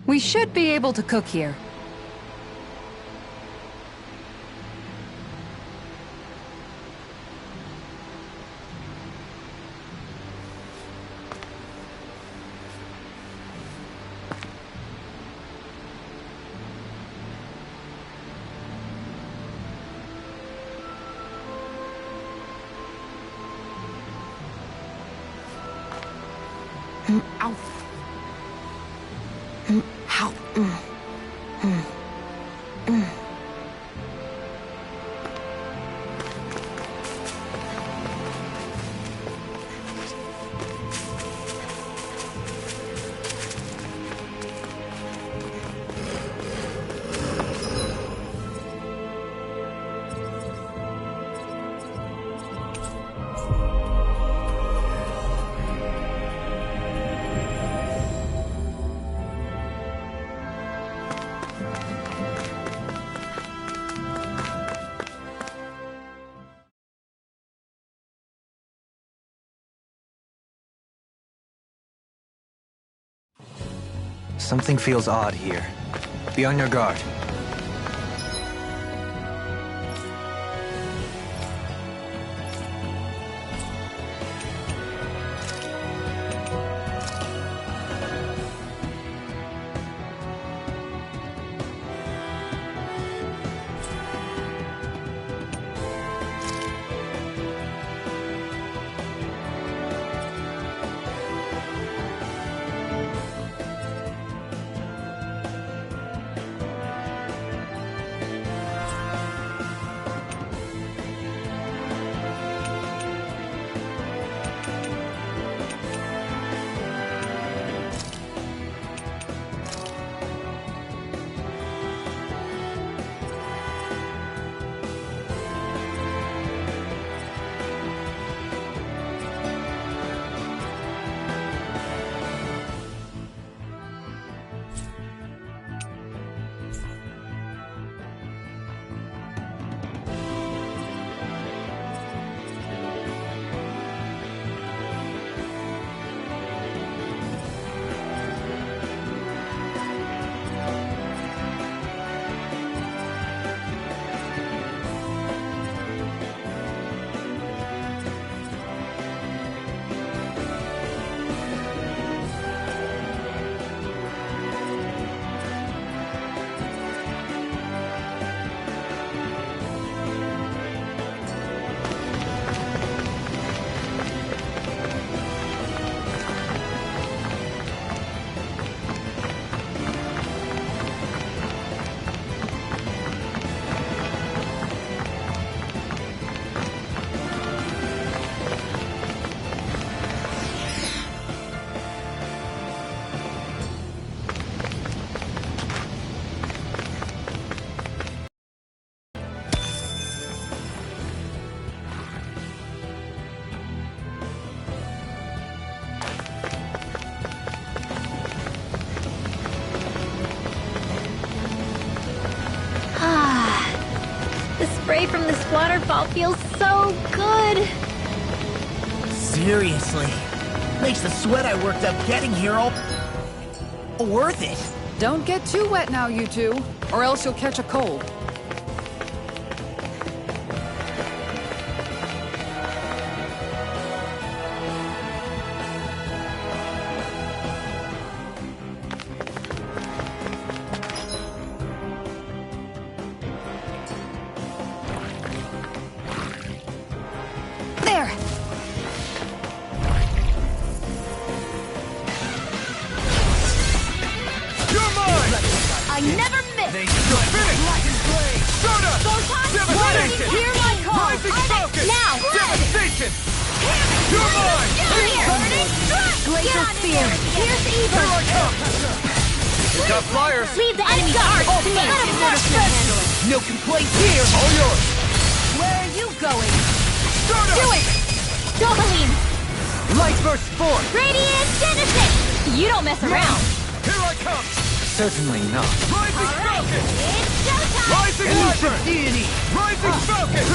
We should be able to cook here. Ow. Something feels odd here. Be on your guard. Spray from this waterfall feels so good! Seriously. Makes the sweat I worked up getting here all worth it. Don't get too wet now, you two, or else you'll catch a cold. There! You're mine! I never miss! They still finish! Soda! Devastation! Hear my call! Rising focus! Now! Devastation! You're mine! Glacial Spear! Here's evil! Here I come! Got flyers! Leave the enemy guard to me! Let him handle it! No complaints here. All yours! Where are you going? Soda! Do it! Dopaline! Light burst forth! Radiant Genesis! You don't mess around! Here I come! Certainly not. Rising Falcon! It's showtime! Rising Viper! Rising Falcon!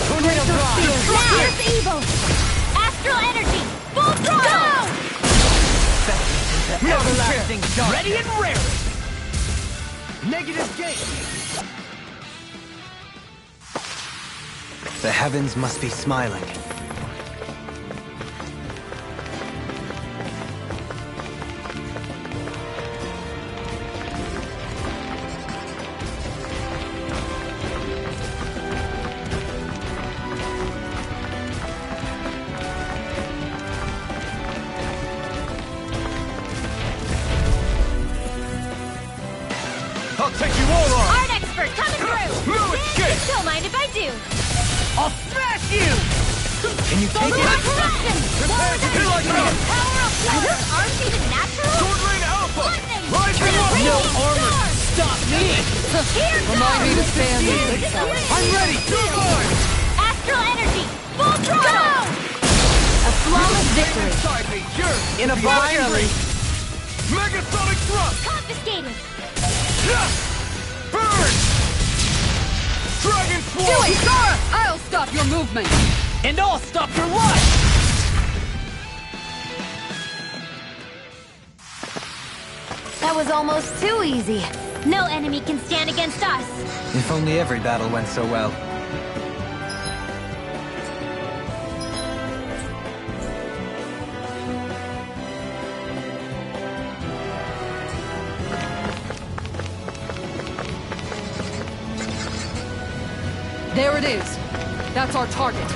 Glacial Spear! Now! Here's evil! Astral Energy! Full throttle! Everlasting dark. Ready and raring. Negative gate! The heavens must be smiling. I'll take you all on! Art expert coming through! No escape! Don't mind if I do! I'll smash you! Can you take it? Corruption! Here I come! Power up! Are those arms even natural? Sword Rain Alpha! Lightning! Rising up! No armor can stop me! Here Remind me to goes! stand. I'm ready! Astral energy! Full throttle! A flawless victory! Inside me, you're In a bind! Megasonic thrust! Confiscated! Burn! Dragon Do Swarm! it, Sora! I'll stop your movement. And I'll stop your life! That was almost too easy. No enemy can stand against us. If only every battle went so well. There it is. That's our target.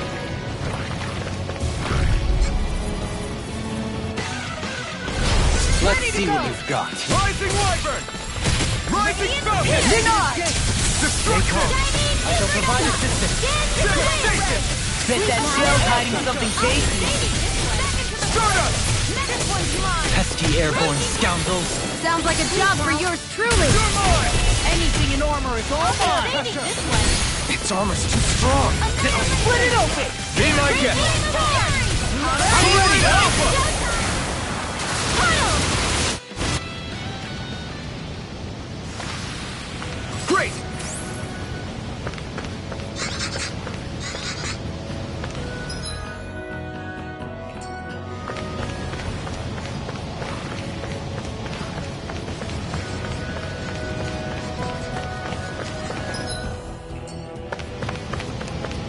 Let's see what you've got. Rising Wyvern! Rising Falcon! Denied! Destruction! I shall provide assistance. Devastation! Bet that shell's hiding something tasty. Stardust! Pesky airborne scoundrels. Sounds like a job for yours truly. You're mine! Anything in armor is all mine! Its armor's too strong. Then I'll split it open! Be my guest! I'm ready! Alpha! Great!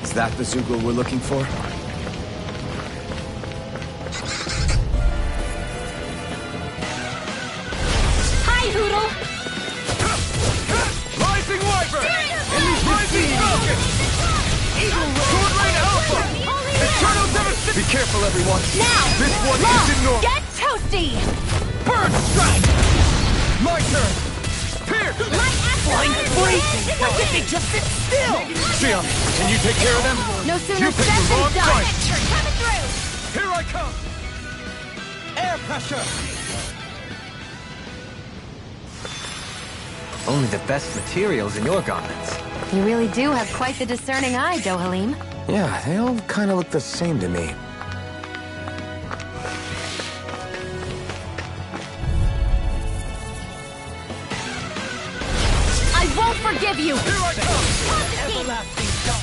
Is that the Zoogle we're looking for? Hi, Hoodle. Rising Wyvern! Rising Falcon! Sword Rain Alpha! Eternal Devastation! Be careful, everyone! Now! This one Law, isn't normal! get toasty! Burn Strike! My turn! Pierce! Light Flying astral freezing! Why can't they just sit still? Sion, can you take care of them? No sooner You picked said the than wrong done. fight. Expert coming through. Here I come! Air pressure! Only the best materials in your garments. You really do have quite the discerning eye, Dohalim. Yeah, they all kind of look the same to me. I won't forgive you! Here I come! Everlasting dark.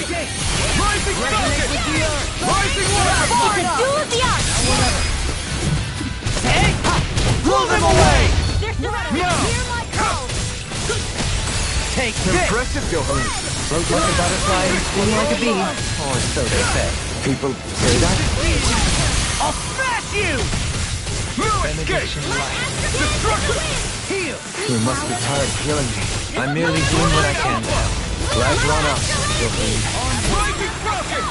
gate! Rising falcon! Rising weapon! For a duel of the arts! Pull them away! They're surrounded! No! Hear my call! Take this! Impressive, Gohan. Float like a butterfly and sting like a bee. Or so they say. People say that? I'll smash you! No escape! Destruction! Heal! You must be tired of healing me. I'm merely doing what I can now. Glad you're on us, Gohan. Rising falcon!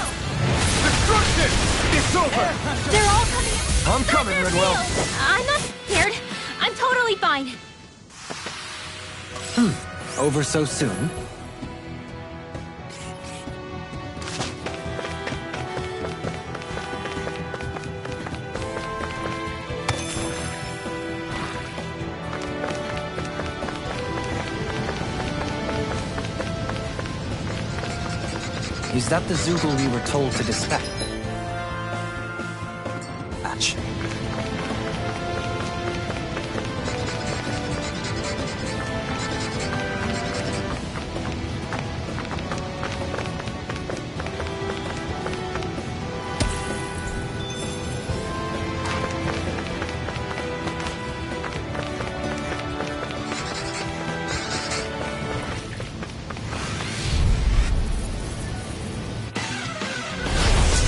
Destruction! It's over! They're all coming in! I'm coming, Redwell. I'm not scared. I'm totally fine. Over so soon? Is that the Zoogle we were told to dispatch?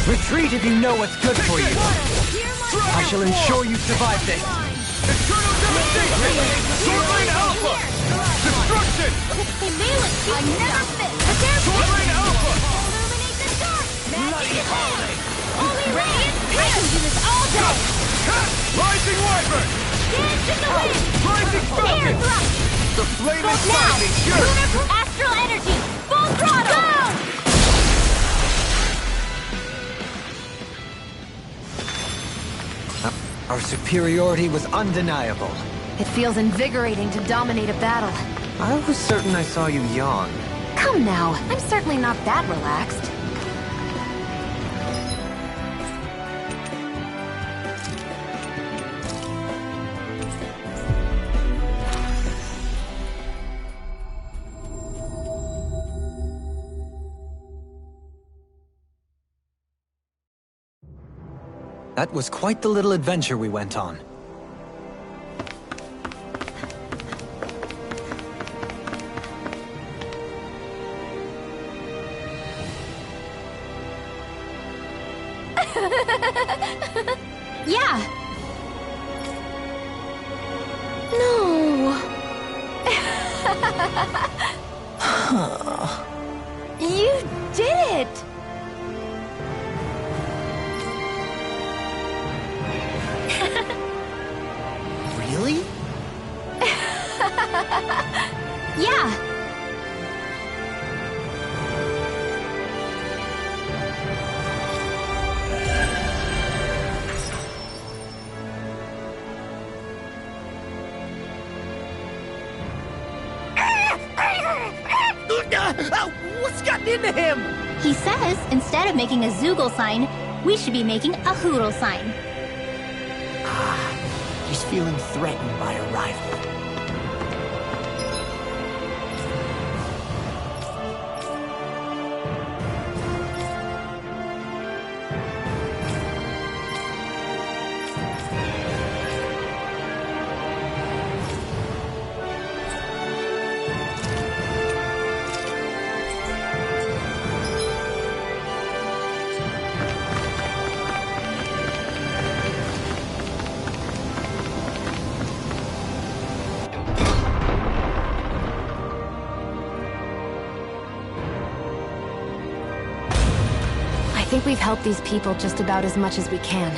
Retreat if you know what's good for you. I shall ensure you survive this. Eternal devastation! Swordline Alpha! Destruction! They nail it! I never miss! But they're Swordline Alpha! illuminate the dark! Magic holy! Holy radiant! I can do this all day! Rising Wyvern! Dance in the wind! Rising Air Falcon! thrust! The flame is Now! rising! Yours! Lunar astral energy! Full throttle! Go! Our superiority was undeniable. It feels invigorating to dominate a battle. I was certain I saw you yawn. Come now, I'm certainly not that relaxed. That was quite the little adventure we went on. Yeah! No. You did it! Really? Yeah! What's gotten into him? He says, instead of making a Zoogle sign, we should be making a Hoodle sign. He's feeling threatened by a rival. I think we've helped these people just about as much as we can.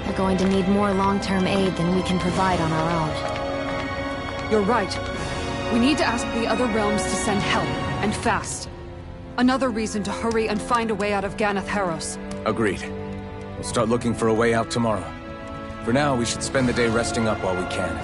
They're going to need more long-term aid than we can provide on our own. You're right. We need to ask the other realms to send help, and fast. Another reason to hurry and find a way out of Ganath Haros. Agreed. We'll start looking for a way out tomorrow. For now, we should spend the day resting up while we can.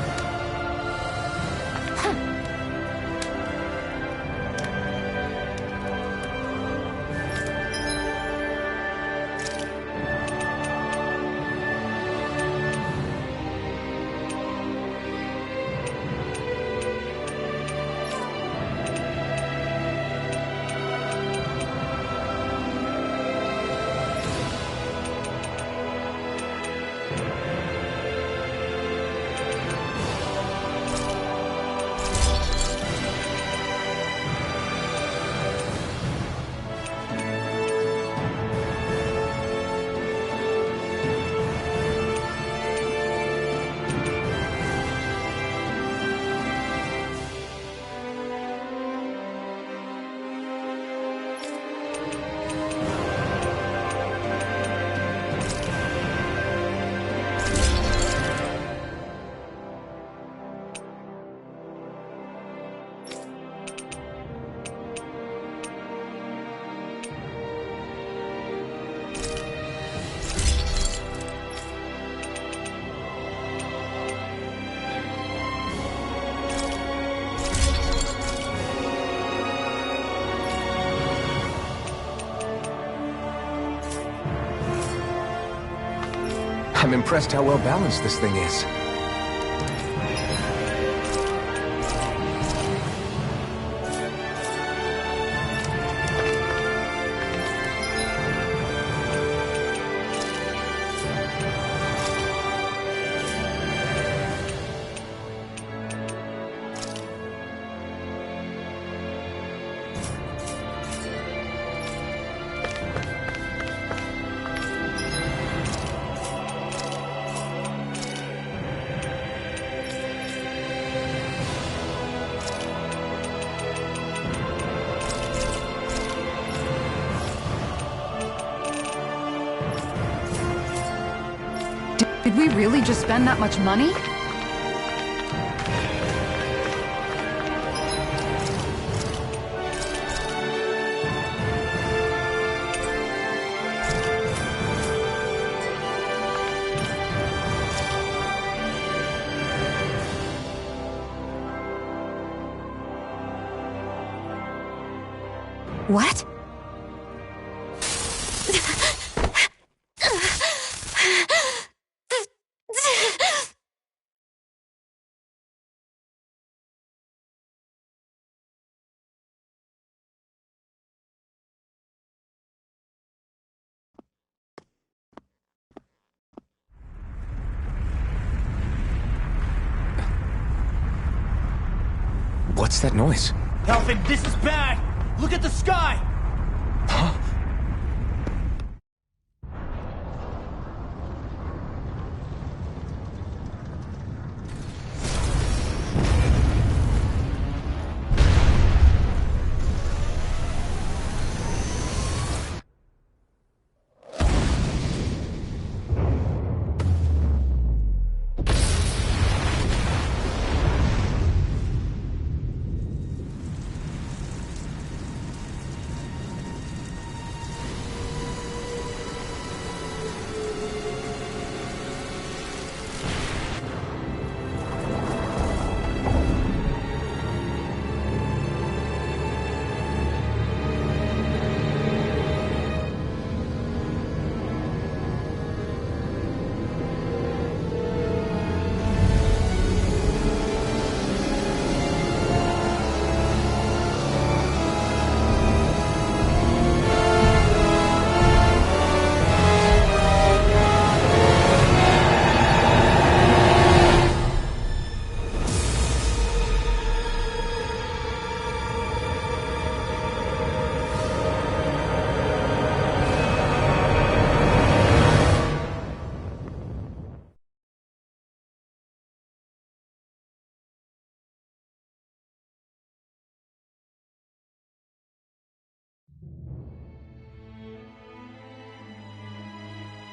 I'm impressed how well balanced this thing is. Did we really just spend that much money? What? What's that noise? Elfin, this is bad! Look at the sky! Huh?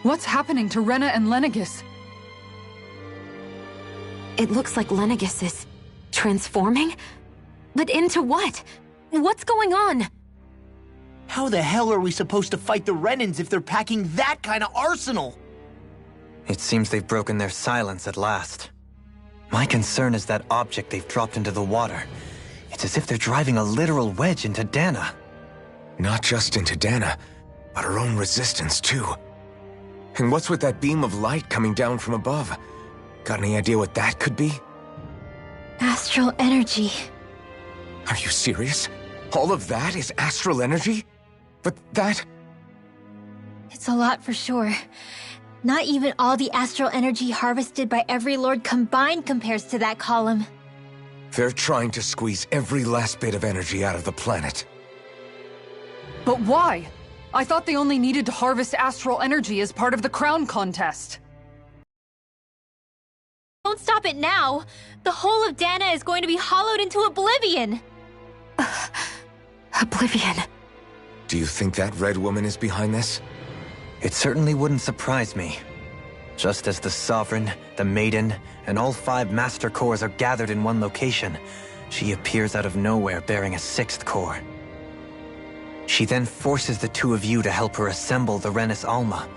What's happening to Rena and Lenegis? It looks like Lenegis is transforming? But into what? What's going on? How the hell are we supposed to fight the Renans if they're packing that kind of arsenal? It seems they've broken their silence at last. My concern is that object they've dropped into the water. It's as if they're driving a literal wedge into Dana. Not just into Dana, but her own resistance too. And what's with that beam of light coming down from above? Got any idea what that could be? Astral energy. Are you serious? All of that is astral energy? But that... It's a lot for sure. Not even all the astral energy harvested by every lord combined compares to that column. They're trying to squeeze every last bit of energy out of the planet. But why? I thought they only needed to harvest astral energy as part of the crown contest. Don't stop it now! The whole of Dana is going to be hollowed into oblivion! Oblivion. Do you think that red woman is behind this? It certainly wouldn't surprise me. Just as the Sovereign, the Maiden, and all 5 Master Cores are gathered in one location, she appears out of nowhere bearing a 6th core. She then forces the 2 of you to help her assemble the Renis Alma.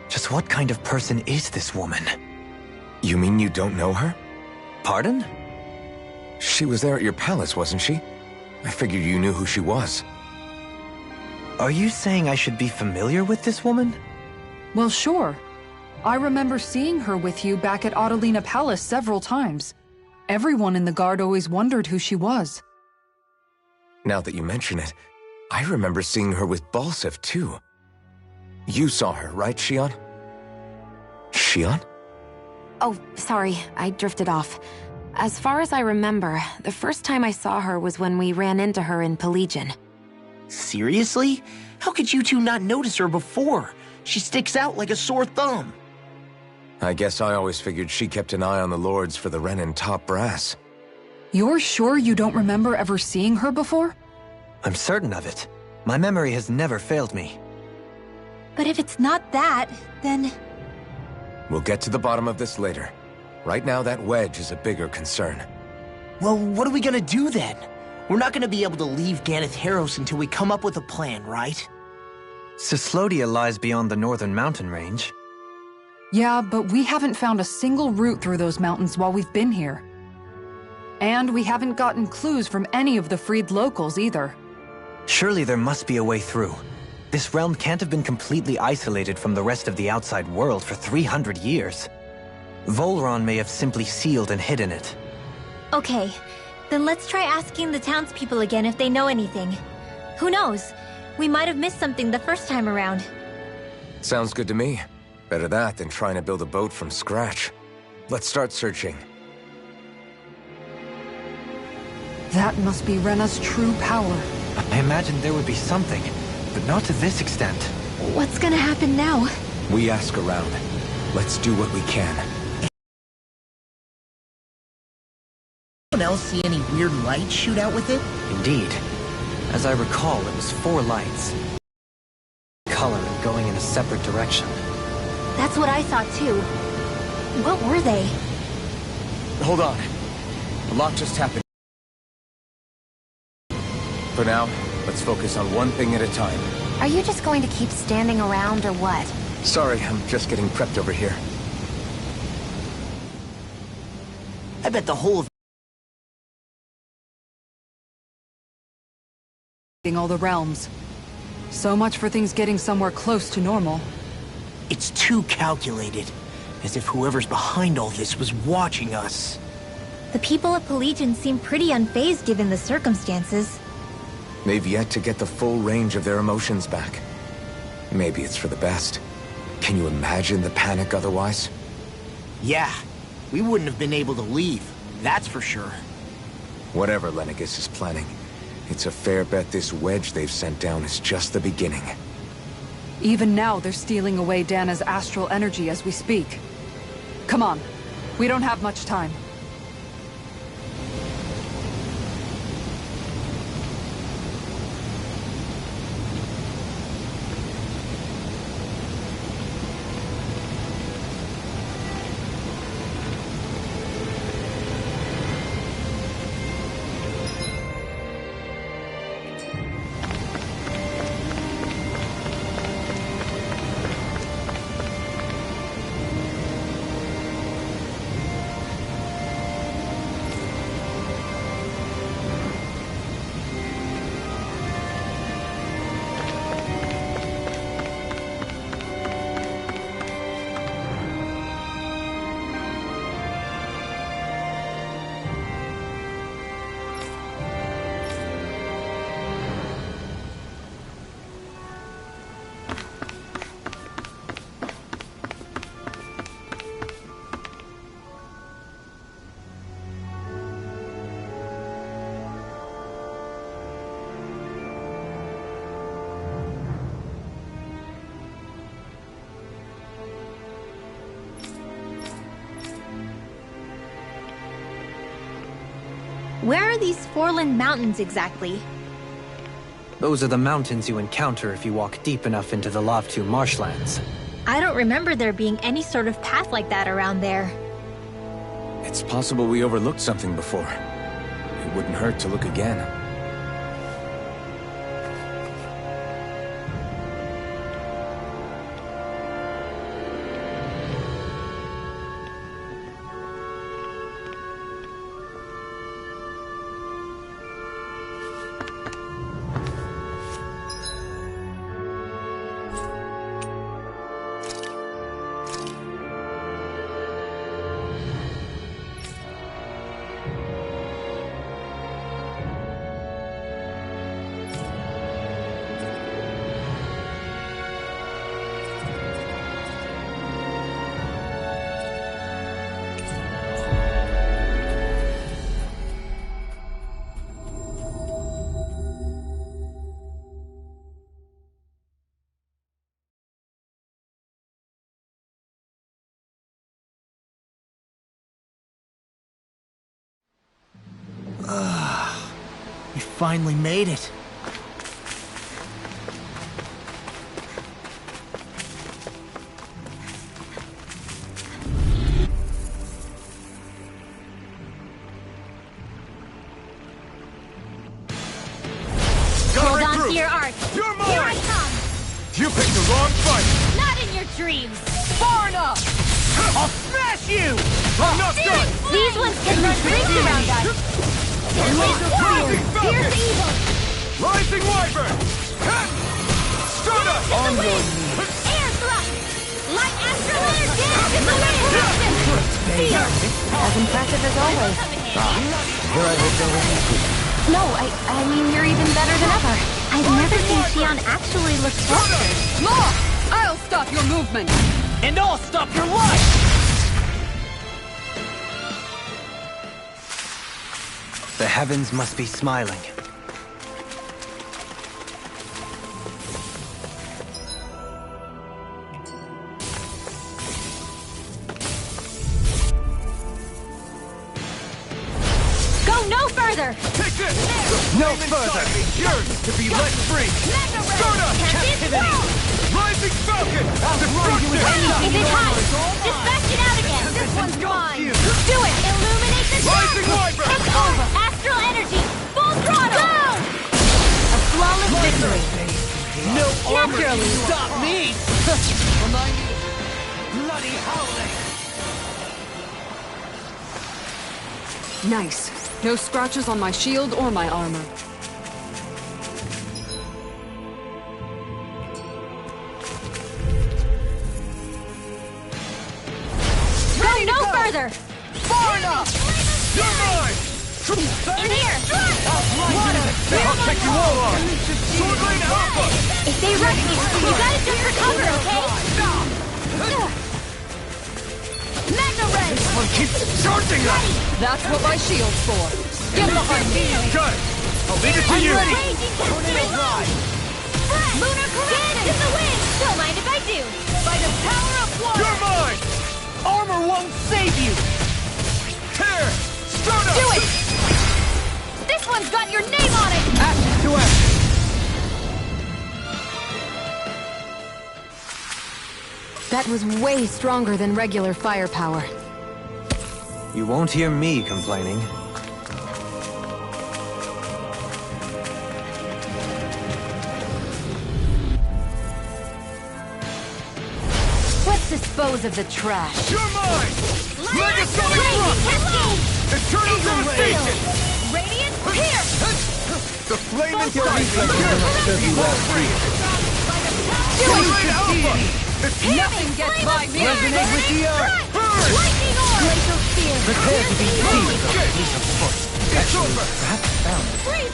Just what kind of person is this woman? You mean you don't know her? Pardon? She was there at your palace, wasn't she? I figured you knew who she was. Are you saying I should be familiar with this woman? Well, sure. I remember seeing her with you back at Adelina Palace several times. Everyone in the guard always wondered who she was. Now that you mention it, I remember seeing her with Balsef too. You saw her, right, Shion? Shion? Oh, sorry, I drifted off. As far as I remember, the first time I saw her was when we ran into her in Pelagian. Seriously? How could you two not notice her before? She sticks out like a sore thumb. I guess I always figured she kept an eye on the lords for the Renin top brass. You're sure you don't remember ever seeing her before? I'm certain of it. My memory has never failed me. But if it's not that, then... We'll get to the bottom of this later. Right now, that wedge is a bigger concern. Well, what are we gonna do then? We're not gonna be able to leave Ganath Haros until we come up with a plan, right? Cislodia lies beyond the northern mountain range. Yeah, but we haven't found a single route through those mountains while we've been here. And we haven't gotten clues from any of the freed locals either. Surely there must be a way through. This realm can't have been completely isolated from the rest of the outside world for 300 years. Volron may have simply sealed and hidden it. Okay, then let's try asking the townspeople again if they know anything. Who knows? We might have missed something the first time around. Sounds good to me. Better that than trying to build a boat from scratch. Let's start searching. That must be Rena's true power. I imagined there would be something, but not to this extent. What's gonna happen now? We ask around. Let's do what we can. Anyone else see any weird lights shoot out with it? Indeed. As I recall, it was 4 lights. Color and going in a separate direction. That's what I thought too. What were they? Hold on. A lot just happened. For now, let's focus on one thing at a time. Are you just going to keep standing around or what? Sorry, I'm just getting prepped over here. I bet the whole of All the realms. So much for things getting somewhere close to normal. it's too calculated. As if whoever's behind all this was watching us. The people of Pelagian seem pretty unfazed given the circumstances. They've yet to get the full range of their emotions back. Maybe it's for the best. Can you imagine the panic otherwise? Yeah, we wouldn't have been able to leave, that's for sure. Whatever Lenegis is planning, it's a fair bet this wedge they've sent down is just the beginning. Even now, they're stealing away Dana's astral energy as we speak. Come on, we don't have much time. Where are these Foreland Mountains exactly? Those are the mountains you encounter if you walk deep enough into the Lavtu marshlands. I don't remember there being any sort of path like that around there. It's possible we overlooked something before. It wouldn't hurt to look again. finally made it. Hold on to your arc. You're mine! Here I come! You picked the wrong fight! Not in your dreams! Far enough! I'll smash you! I'm not done! These ones can run rings around us! Rising Here's Falcon! evil! Rising Wyvern! Stunner! On your knees! Air thrust! Light astral energy! To the wind! As impressive as always. Here I hope there will be. No, I mean, you're even better than ever. I've never seen Xion actually look flustered. Law! I'll stop your movement! And I'll stop your life! The heavens must be smiling. Go no further! Take this! No further! Yours to be let free! Stunner! Captivity! Rising Falcon! Destruction! If it hides, dispatch it out again! This one's mine! Do it! Illuminate the Rising Wyvern! Take over! Astral energy! Full throttle! Go! A flawless victory! No armor can Naturally. stop me! Remind me of bloody howling! Nice. No scratches on my shield or my armor. Go no further! Far enough! You're mine! In here! I'll take you all on! Sword Lane Alpha! If they rush you, you gotta just recover, okay? Magna Ray! This one keeps charging us! That's what my shield's for. Get behind me! Got it! I'll leave it to you! Raging Tornado! Lunar Cannon! In the wind! Don't mind if I do! By the power of water! You're mine! Armor won't save you! Tear! Stunner! Do it! This one's got your name on it! Action to action! That was way stronger than regular firepower. You won't hear me complaining. Let's dispose of the trash. You're mine! Megasonic Raging Thrust! Cascade! Eternal Devastation! Radiant Pierce! The flame and reflex serve you well free! Sword Lane Alpha! Nothing gets by me! Resonate with the earth! Burn! Lightning Orb! Glacial Spear! Prepare to be seized! It's over!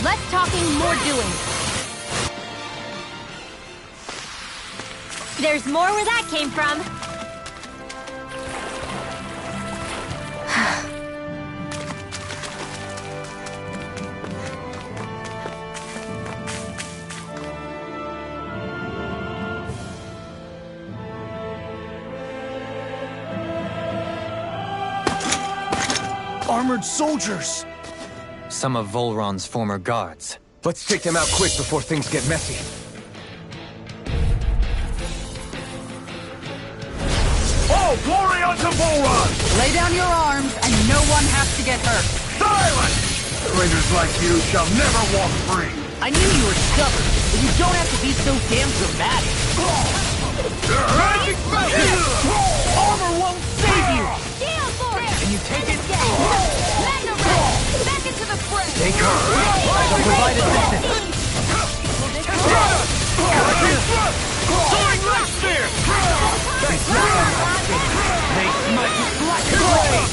Less talking, more doing. There's more where that came from. Armored soldiers! Some of Volron's former guards. Let's take them out quick before things get messy. All glory unto Volron! Lay down your arms, and no one has to get hurt. Silence! Traitors like you shall never walk free! I knew you were stubborn, but you don't have to be so damn dramatic. Rising Falcon! Armor won't save you! Gale Force! Can you take it? Magna Ray! Back into the fray! Stay calm. I'll provide assistance. Soaring Light Spear! They smite with black blade!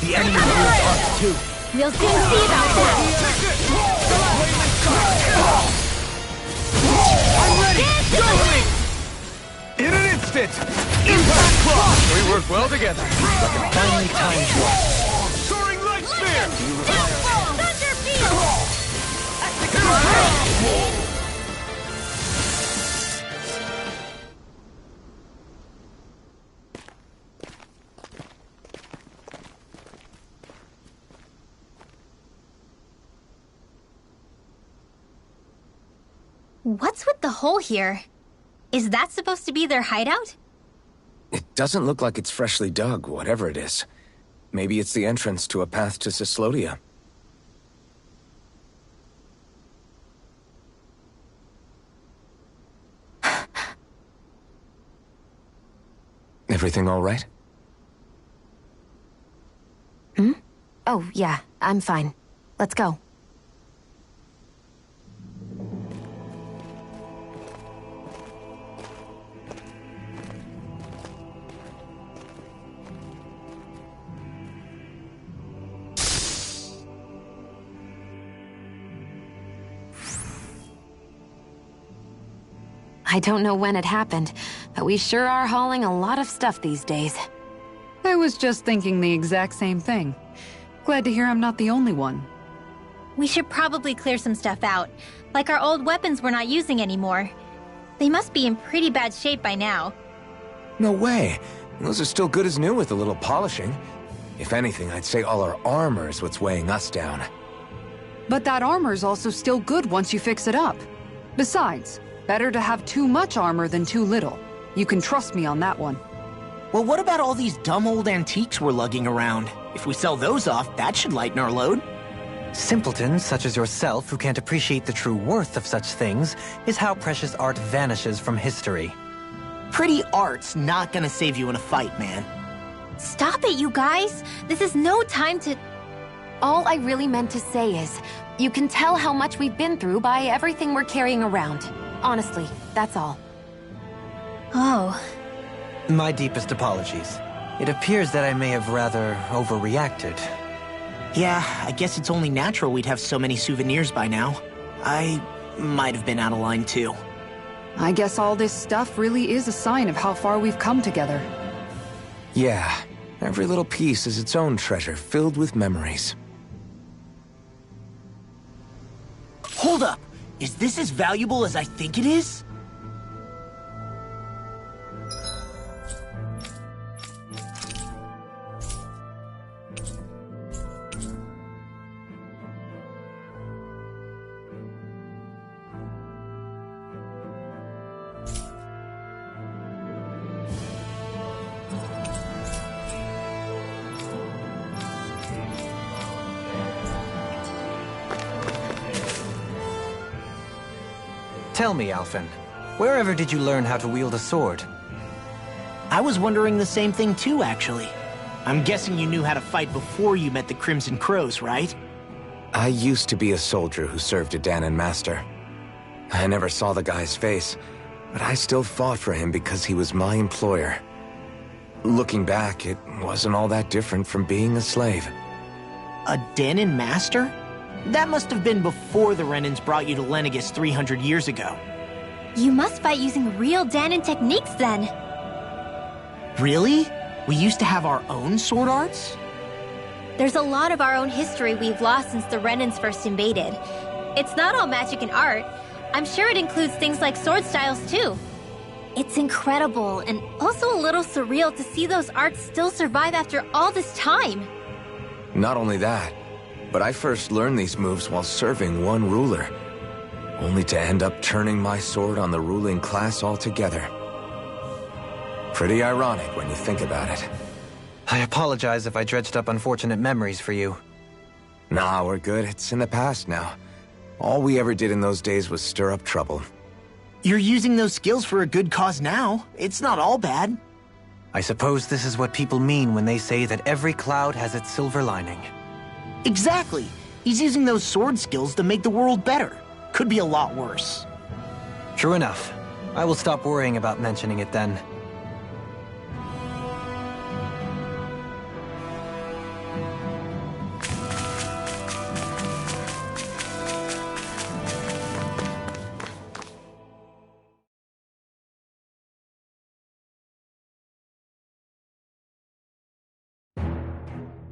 The enemy hears us too. We'll soon see about that! I'm ready! Dance in the wind! In an instant! Impact Clock! We work well together. Finally timed one. Soaring Light Spear! Downfall! Thunder Field! What's with the hole here? Is that supposed to be their hideout? It doesn't look like it's freshly dug, whatever it is. Maybe it's the entrance to a path to Cyslodia. Everything all right? Hmm? Oh, yeah, I'm fine. Let's go. I don't know when it happened, but we sure are hauling a lot of stuff these days. I was just thinking the exact same thing. Glad to hear I'm not the only one. We should probably clear some stuff out, like our old weapons we're not using anymore. They must be in pretty bad shape by now. No way. Those are still good as new with a little polishing. If anything, I'd say all our armor is what's weighing us down. But that armor's also still good once you fix it up. Besides, better to have too much armor than too little. You can trust me on that one. Well, what about all these dumb old antiques we're lugging around? If we sell those off, that should lighten our load. Simpletons such as yourself who can't appreciate the true worth of such things is how precious art vanishes from history. Pretty art's not gonna save you in a fight, man. Stop it, you guys! This is no time to... All I really meant to say is, you can tell how much we've been through by everything we're carrying around. Honestly, that's all. Oh. My deepest apologies. It appears that I may have rather overreacted. Yeah, I guess it's only natural we'd have so many souvenirs by now. I might have been out of line too. I guess all this stuff really is a sign of how far we've come together. Yeah, every little piece is its own treasure filled with memories. Hold up! Is this as valuable as I think it is? Tell me, Alphen, wherever did you learn how to wield a sword? I was wondering the same thing too, actually. I'm guessing you knew how to fight before you met the Crimson Crows, right? I used to be a soldier who served a Danon master. I never saw the guy's face, but I still fought for him because he was my employer. Looking back, it wasn't all that different from being a slave. A Danon master? That must have been before the Renans brought you to Lenegis 300 years ago. You must fight using real Danon techniques then. Really? We used to have our own sword arts? There's a lot of our own history we've lost since the Renans first invaded. It's not all magic and art. I'm sure it includes things like sword styles too. It's incredible and also a little surreal to see those arts still survive after all this time. Not only that, but I first learned these moves while serving one ruler, only to end up turning my sword on the ruling class altogether. Pretty ironic when you think about it. I apologize if I dredged up unfortunate memories for you. Nah, we're good. It's in the past now. All we ever did in those days was stir up trouble. You're using those skills for a good cause now. It's not all bad. I suppose this is what people mean when they say that every cloud has its silver lining. Exactly. He's using those sword skills to make the world better. Could be a lot worse. True enough. I will stop worrying about mentioning it then.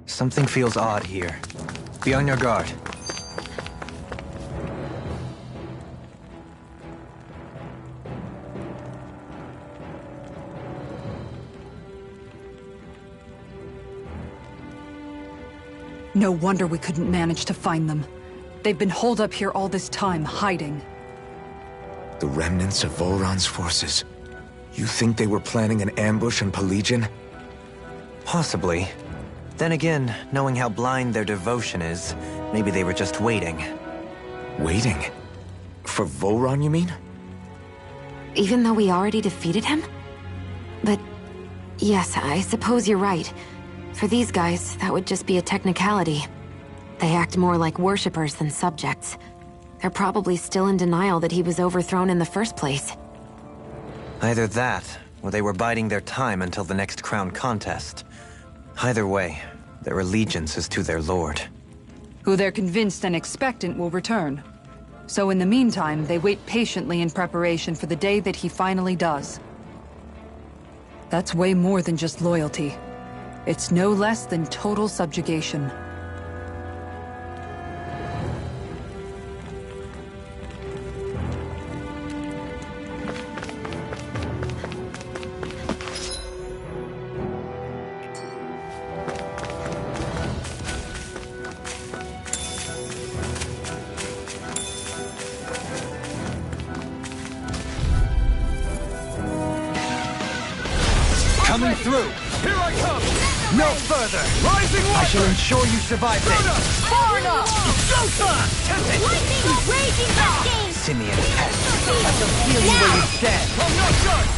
Something feels odd here. Be on your guard. No wonder we couldn't manage to find them. They've been holed up here all this time, hiding. The remnants of Volron's forces. You think they were planning an ambush on Pelegion? Possibly. Then again, knowing how blind their devotion is, maybe they were just waiting. Waiting? For Volron, you mean? Even though we already defeated him? But yes, I suppose you're right. For these guys, that would just be a technicality. They act more like worshippers than subjects. They're probably still in denial that he was overthrown in the first place. Either that, or they were biding their time until the next crown contest. Either way, their allegiance is to their lord. Who they're convinced and expectant will return. So in the meantime, they wait patiently in preparation for the day that he finally does. That's way more than just loyalty. It's no less than total subjugation. Coming through! Here I come! No further! Rising I shall Viper! ensure you survive this! Far enough! Lightning raging cascade! Simeon Pest! I shall feel you where you stand! I'm not done!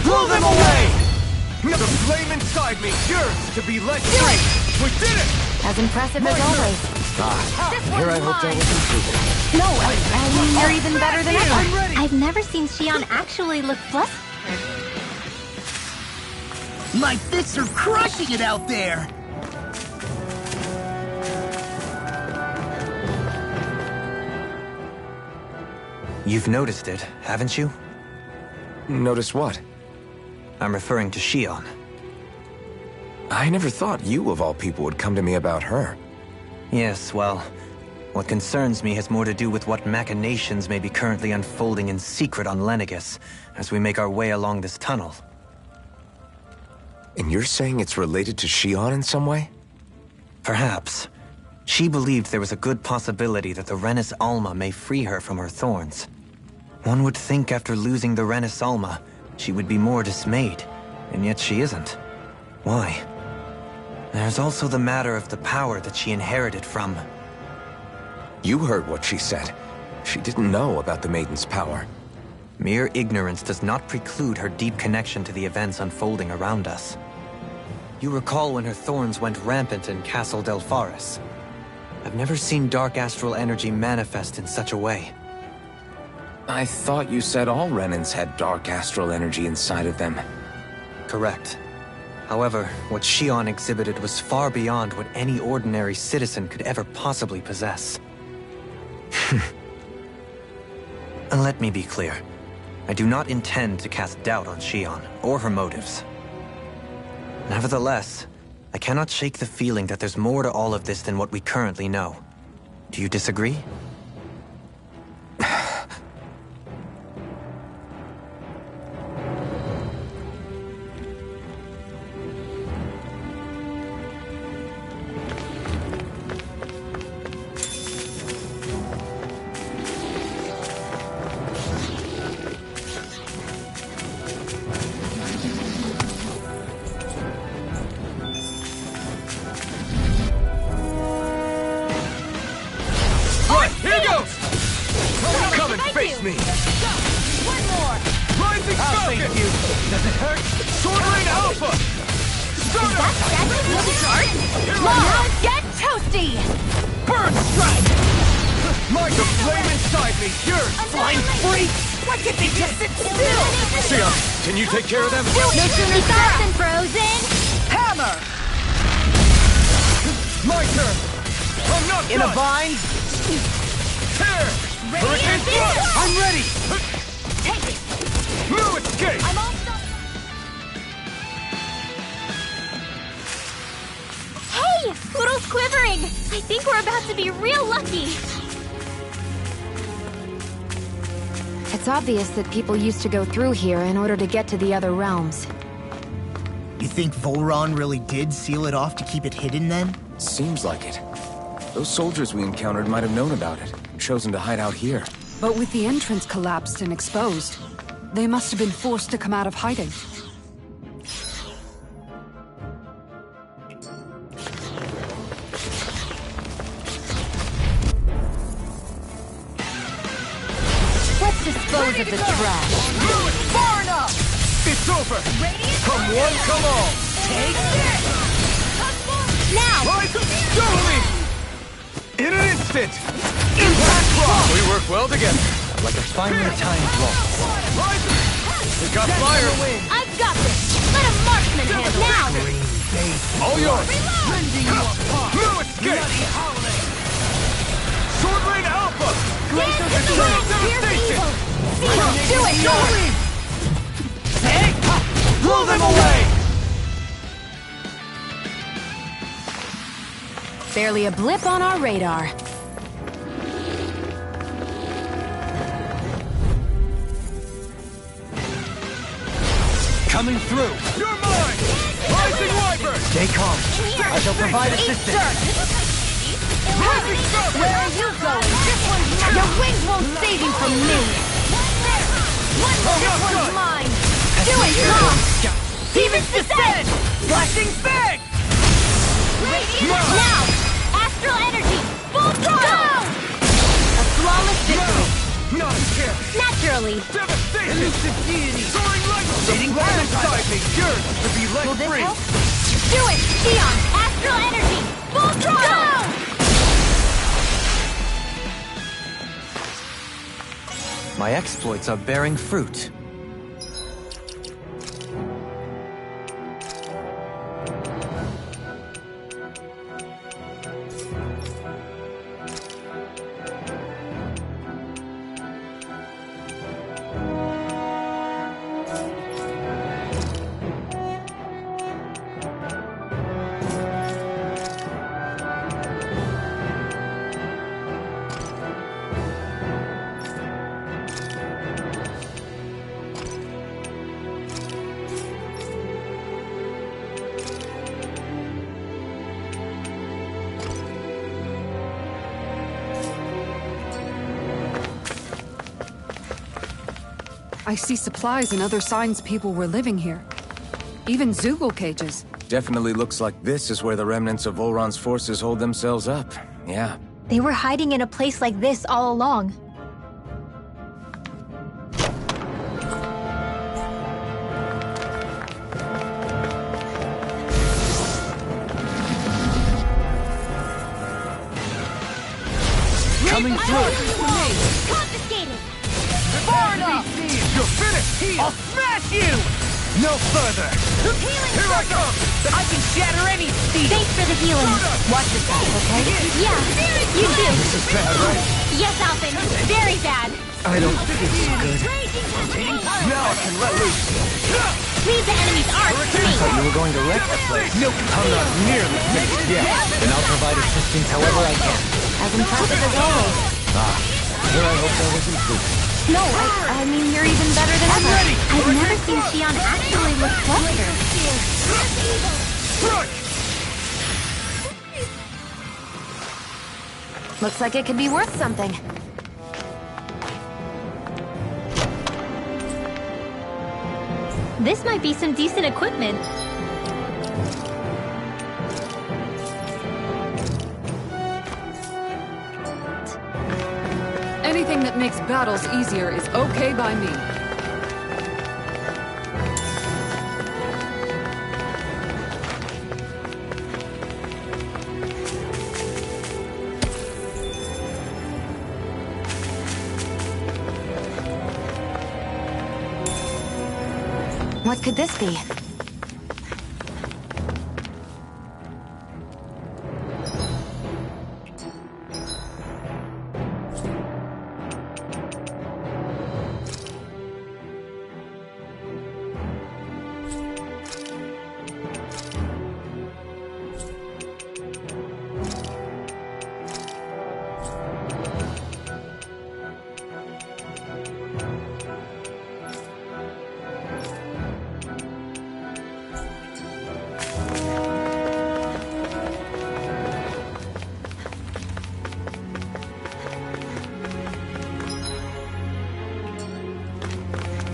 Blow them away! The flame inside me yearns to be let free! We did it! As impressive as always. Here I hoped I was improving. No, I mean, you're even better than ever. I'm ready! I've never seen Shion actually look flustered. My fists are crushing it out there! You've noticed it, haven't you? Notice what? I'm referring to Shion. I never thought you, of all people, would come to me about her. Yes, well, what concerns me has more to do with what machinations may be currently unfolding in secret on Lenegis as we make our way along this tunnel. And you're saying it's related to Shion in some way? Perhaps. She believed there was a good possibility that the Renis Alma may free her from her thorns. One would think after losing the Renis Alma, she would be more dismayed, and yet she isn't. Why? There's also the matter of the power that she inherited from... You heard what she said. She didn't know about the Maiden's power. Mere ignorance does not preclude her deep connection to the events unfolding around us. You recall when her thorns went rampant in Castle Del Faris. I've never seen dark astral energy manifest in such a way. I thought you said all Renans had dark astral energy inside of them. Correct. However, what Shion exhibited was far beyond what any ordinary citizen could ever possibly possess. And let me be clear. I do not intend to cast doubt on Shion, or her motives. Nevertheless, I cannot shake the feeling that there's more to all of this than what we currently know. Do you disagree? Face me! One more! Rising Falcon! Thank you! Does it hurt? Sword Rain Alpha! Start up! Now get toasty! Burn Strike! The flame inside me yearns! Flying freak! Why can't they just sit still? Sia, can you take care of them? No sooner thawed than frozen! Hammer! My turn! I'm not In a done! bind? Tear! Hurricane Thrust! I'm ready! Take it! No escape! I'm all stuck. Hey! Poodle's quivering! I think we're about to be real lucky! It's obvious that people used to go through here in order to get to the other realms. You think Volron really did seal it off to keep it hidden then? Seems like it. Those soldiers we encountered might have known about it, and chosen to hide out here. But with the entrance collapsed and exposed, they must have been forced to come out of hiding. Let's dispose of the trash. Move it far enough! It's over! Come one, come all! Take this! Now! Rise up slowly! In an instant! Impact block! We work well together. Like a finely timed blow. Rise up! We got fire! I've got this! Let a marksman handle it! Now! All yours! No escape! Sword Rain Alpha! Dance in the wind! Here's evil! Do it! Go! Blow them away! Barely a blip on our radar. Coming through! You're mine! Rising Wyvern! Stay calm. I shall provide assistance. Where are you going? This one's mine! Your wings won't save you from me! This one's mine! Do it, Tom! Demon's Descent! Flashing Fang! Now! Astral energy! Full throttle! A flawless victory! Not a chance! Naturally! Devastation! Elusive deity! Soaring light! The planet inside me yearns to be let free! Do it! Sion! Astral energy! Full throttle! My exploits are bearing fruit. I see supplies and other signs people were living here. Even Zoogle cages. Definitely looks like this is where the remnants of Volron's forces hold themselves up. Yeah. They were hiding in a place like this all along. Coming through! Confiscated! Far enough! You're finished! I'll smash you! No further! Here I come! I can shatter any steel! Thanks for the healing. Watch yourself, okay? Yeah, you too. This is bad, right? Yes, Alphen. Very bad. I don't feel so good. Now I can let loose! Leave the enemy's arc to me. Thought you were going to wreck the place. Nope, I'm not nearly finished yet! Then I'll provide assistance however I can. As impressive as always. Here I hope there was improvement. No, I mean, you're even better than ever. I've never seen Xion actually look flustered. Strike! Looks like it could be worth something. This might be some decent equipment. Anything that makes battles easier is okay by me. What could this be?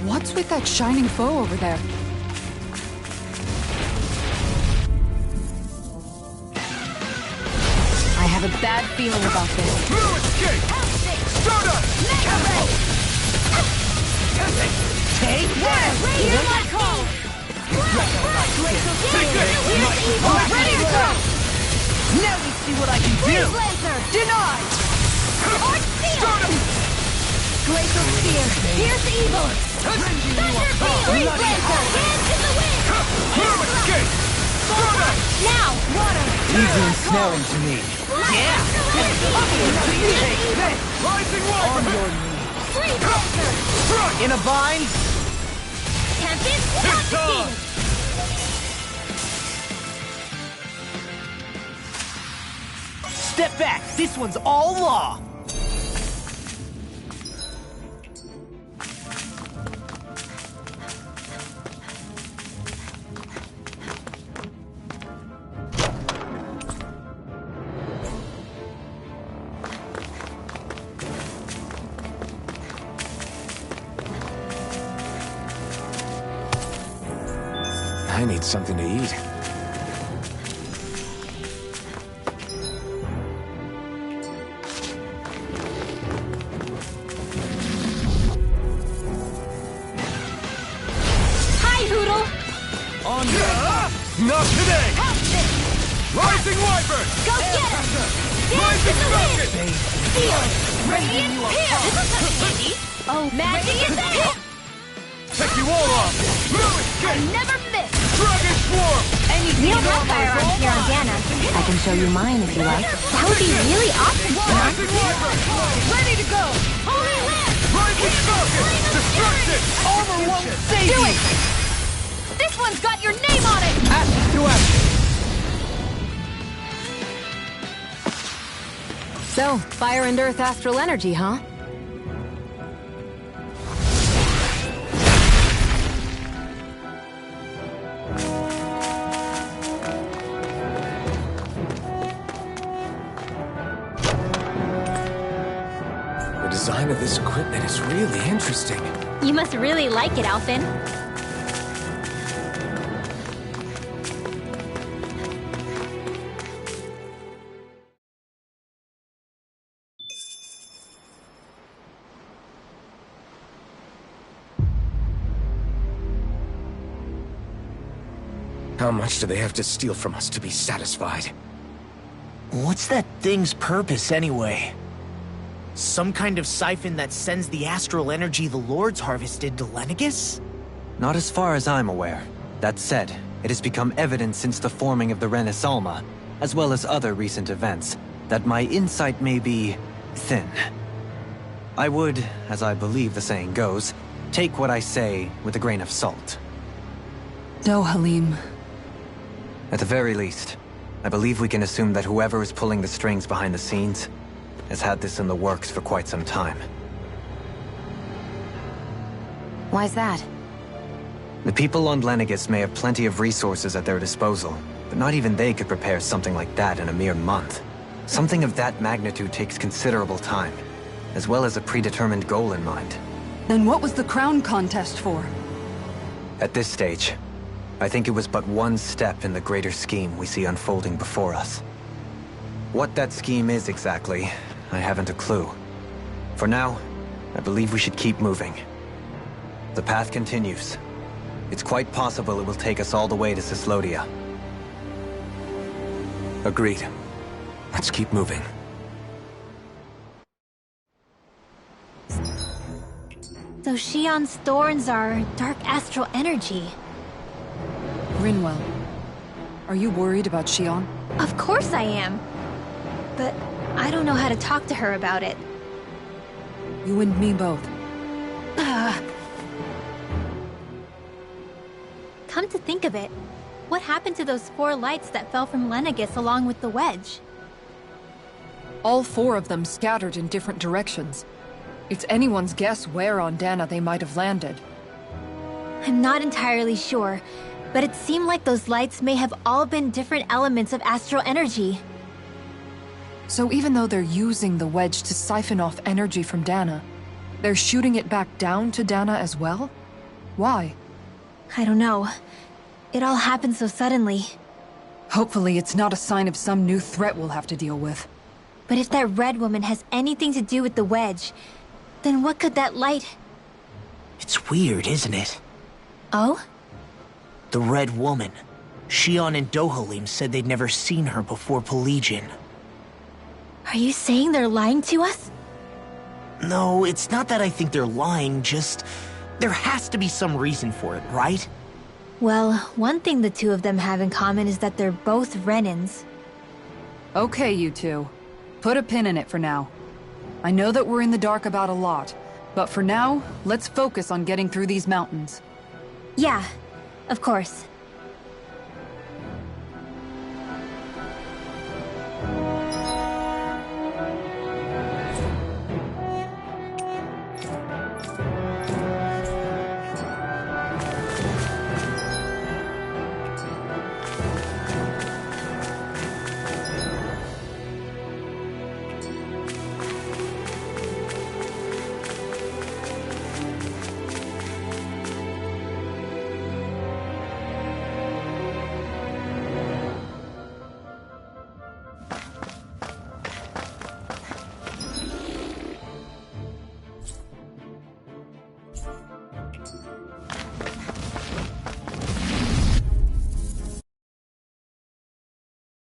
What's with that shining foe over there? I have a bad feeling about this. Blue escape! Stardust! Take that! Hear my call! Take this! Ready to go! Now we see what I can do! Freeze Lancer! Denied! Arch Seal! Glacial Spear! Pierce Evil! Thunder Beam! Freeze Lancer! Hands in the wind! Blue escape! Stardust! Now! Water! Easy ensnaring to me. Yeah! Rising Wyvern! Freeze Lancer! In a bind? Tempest! It's on! Step back! This one's all law! I need something to eat. Hi, Hoodle! On your Not today! Rising Wyvern! Go get him! Dance in the wind! Steel! Radiant Pierce! This is something handy! Oh, magic is a hit! Take you all off! Blue escape! Never miss! Dragon Swarm! We don't have firearms here on Dana. I can show you mine if you like. That would be really awesome, Shion. Rising Wyvern! Ready to go! Holy Land! Rising Falcon! Destruction! Armor won't save Do you! it! This one's got your name on it! Action to action! So, fire and earth astral energy, huh? The design of this equipment is really interesting. You must really like it, Alphen. How much do they have to steal from us to be satisfied? What's that thing's purpose, anyway? Some kind of siphon that sends the astral energy the Lords harvested to Lenegus? Not as far as I'm aware. That said, it has become evident since the forming of the Renaissance, as well as other recent events, that my insight may be thin. I would, as I believe the saying goes, take what I say with a grain of salt. No, Halim. At the very least, I believe we can assume that whoever is pulling the strings behind the scenes has had this in the works for quite some time. Why's that? The people on Lenegus may have plenty of resources at their disposal, but not even they could prepare something like that in a mere month. Something of that magnitude takes considerable time, as well as a predetermined goal in mind. Then what was the crown contest for? At this stage, I think it was but one step in the greater scheme we see unfolding before us. What that scheme is exactly, I haven't a clue. For now, I believe we should keep moving. The path continues. It's quite possible it will take us all the way to Cyslodia. Agreed. Let's keep moving. So Shion's thorns are dark astral energy. Rinwell, are you worried about Shion? Of course I am. But I don't know how to talk to her about it. You and me both. Come to think of it, what happened to those 4 lights that fell from Lenegus along with the wedge? All 4 of them scattered in different directions. It's anyone's guess where on Dana they might have landed. I'm not entirely sure, but it seemed like those lights may have all been different elements of astral energy. So even though they're using the wedge to siphon off energy from Dana, they're shooting it back down to Dana as well? Why? I don't know. It all happened so suddenly. Hopefully it's not a sign of some new threat we'll have to deal with. But if that red woman has anything to do with the wedge, then what could that light... It's weird, isn't it? Oh? The Red Woman. Shion and Dohalim said they'd never seen her before Pelegion. Are you saying they're lying to us? No, it's not that I think they're lying, just... there has to be some reason for it, right? Well, one thing the two of them have in common is that they're both Renans. Okay, you two. Put a pin in it for now. I know that we're in the dark about a lot, but for now, let's focus on getting through these mountains. Yeah, of course.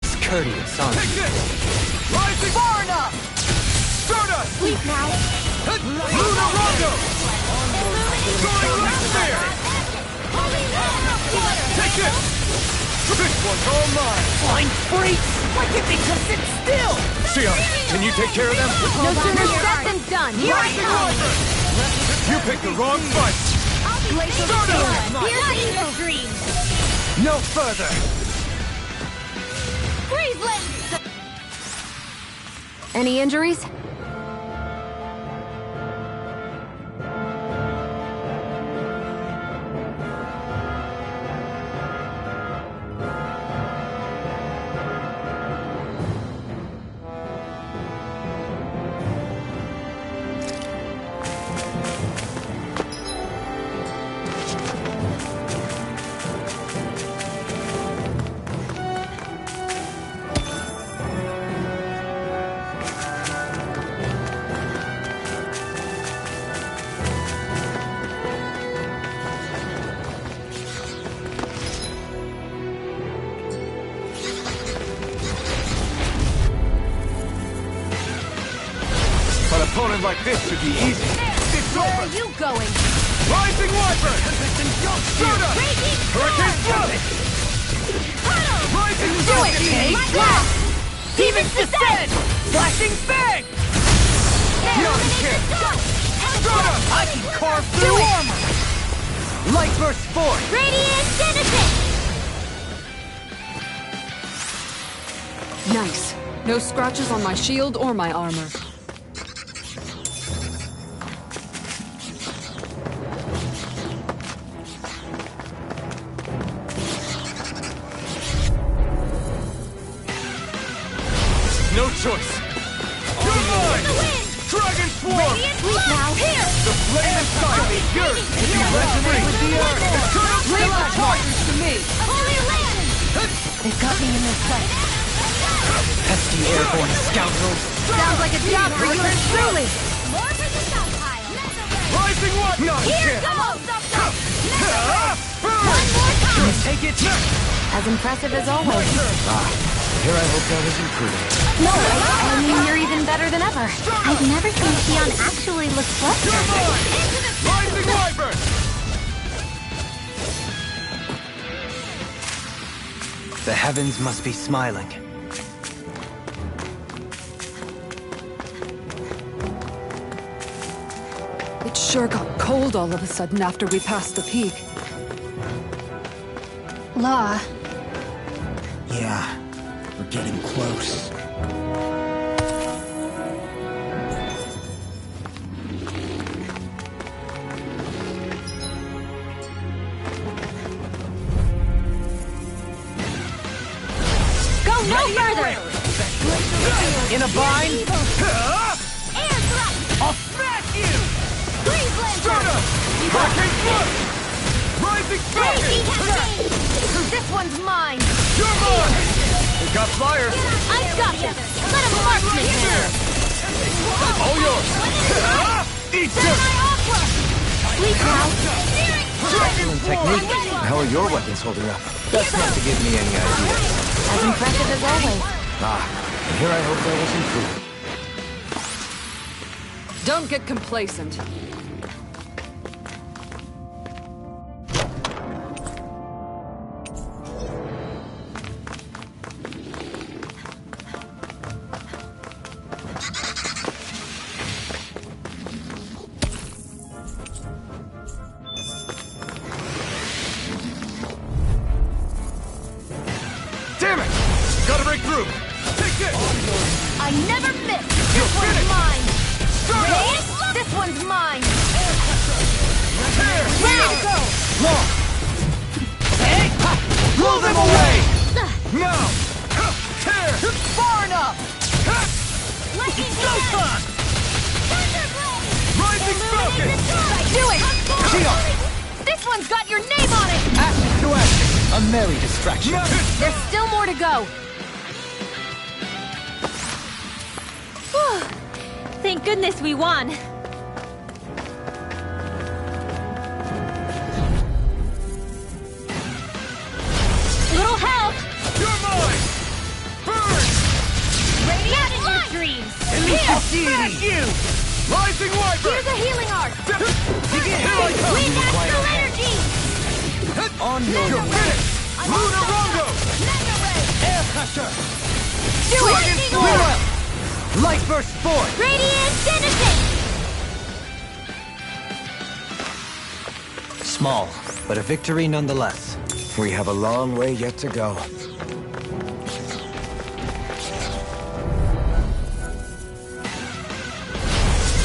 Courteous, aren't Take you? this! Rising far enough! Stardust! Sleep now! Luna Rondo! Soaring left there! Take this! This one's all mine! Flying freaks! Why can't they just sit still? Shion, can you take care of them? No sooner said than done! Here I come! You picked the wrong fight! Glacial Spear! Here's Evil Dream! No further! Freeze Lens! Any injuries? An opponent like this should be easy. It's Where over! are you going? Rising Wyvern! Stardust! Raging Hurricane Flood! Rising Storm! My God! Demons descend! Flashing bang! Beyond Camp! Stardust! I can carve through armor! Light burst forth! Radiant Genesis! Nice. No scratches on my shield or my armor. No choice! You're mine! Dragon Swarm! Sleep now! Here! The flame inside me yearns to be resonate with the earth! Eternal Stalactite! To me. Holy Land! They've got me in their sight. Pesky airborne scoundrels! Sounds like a job for you and truly! More for the stockpile! Rising One! Not a Here chance! goes! Burn! One more time! Take it! As impressive as always. Here I hope that was improving. No, I mean, you're even better than ever. I've never seen Shion actually look flustered. Rising Wyvern! The heavens must be smiling. It sure got cold all of a sudden after we passed the peak. Law, Yeah, we're getting close. go no further! In a bind? Air thrust! I'll smack you! Freeze Lantern! Stardust! Hurricane Flood! Rising Spark! This one's mine! You're mine! We got flyers! I've got this! Let him marksman here! All yours! Eat this! Sleep now! Excellent technique. How are your weapons holding up? That's not to give me any idea. As impressive as always. And here I hope there was improvement. Don't get complacent. Damn it! Gotta break through! Take this! I never miss! This one's mine! This one's mine! Tear! Ready to go! Long! Hey! Blow them away! Now! Tear! Far enough! Lightning Snowstorm! Rising Falcon! Do it! Shield! This one's got your name on it! Action to action. A merry distraction. There's still more to go. Whew. Thank goodness we won. Little help! You're mine! Burn! Radiant in your dreams! Smash you! Rising Wyvern! Here's a healing arc. Begin! Here I come! Wind astral energy! On your You're finished! Lunar Rondo! air pressure. Do it! Clear. Light burst forth. Radiant Genesis! Small, but a victory nonetheless. We have a long way yet to go.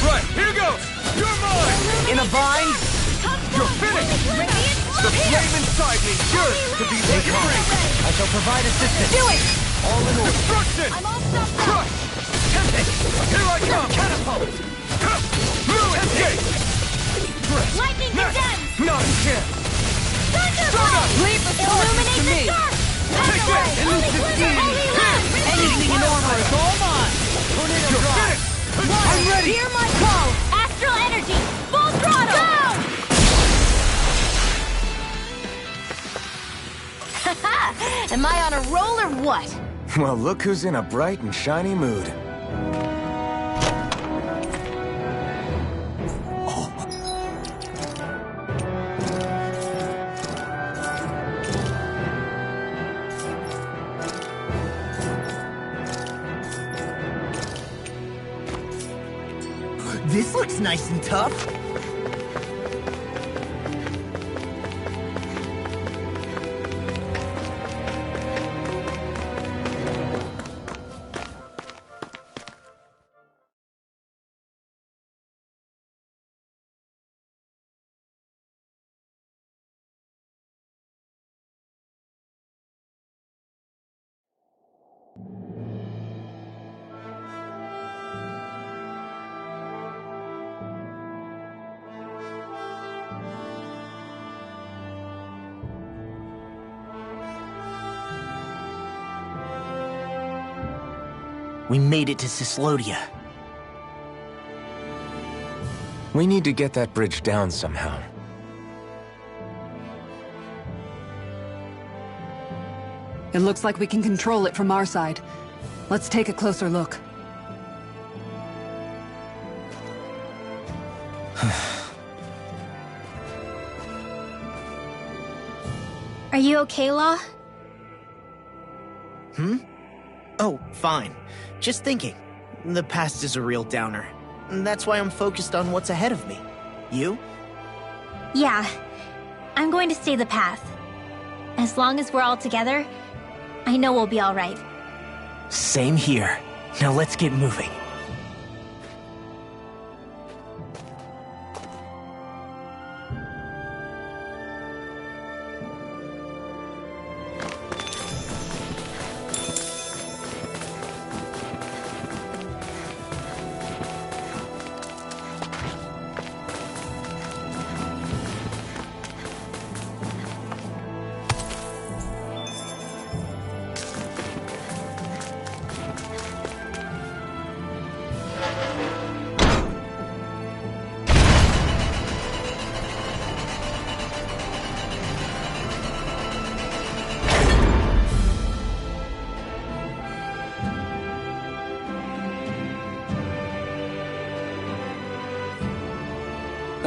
Right, here goes! You're mine! In a bind. You're finished! The flame inside me yearns to be set free! I shall provide assistance. Do it! All in order. Destruction! I'm all stuffed up. Crush! Here I come! Catapult! Blue escape! Lightning condemned! Not a chance! Thunderbolt! Leave the source Illuminate to the me. dark! Take Away! this! Holy Blizzard! Holy Land! Anything in order is all mine. Tornado You're drive. finished! I'm ready. Hear my call. Astral energy! Full throttle! Go! Am I on a roll or what? Well, look who's in a bright and shiny mood. This looks nice and tough. We made it to Cislodia. We need to get that bridge down somehow. It looks like we can control it from our side. Let's take a closer look. Are you okay, Law? Oh, fine. Just thinking. The past is a real downer. That's why I'm focused on what's ahead of me. You? Yeah. I'm going to stay the path. As long as we're all together, I know we'll be all right. Same here. Now let's get moving.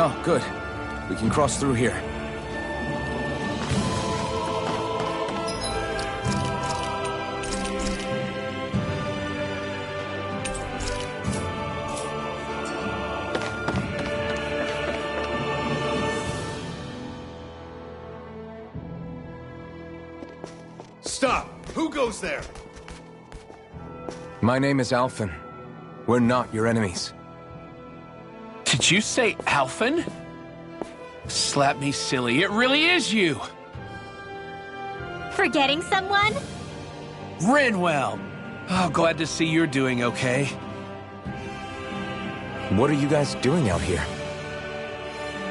Oh, good. We can cross through here. Stop! Who goes there? My name is Alphen. We're not your enemies. Did you say Alphen? Slap me silly, it really is you! Forgetting someone? Renwell! Oh, glad to see you're doing okay. What are you guys doing out here?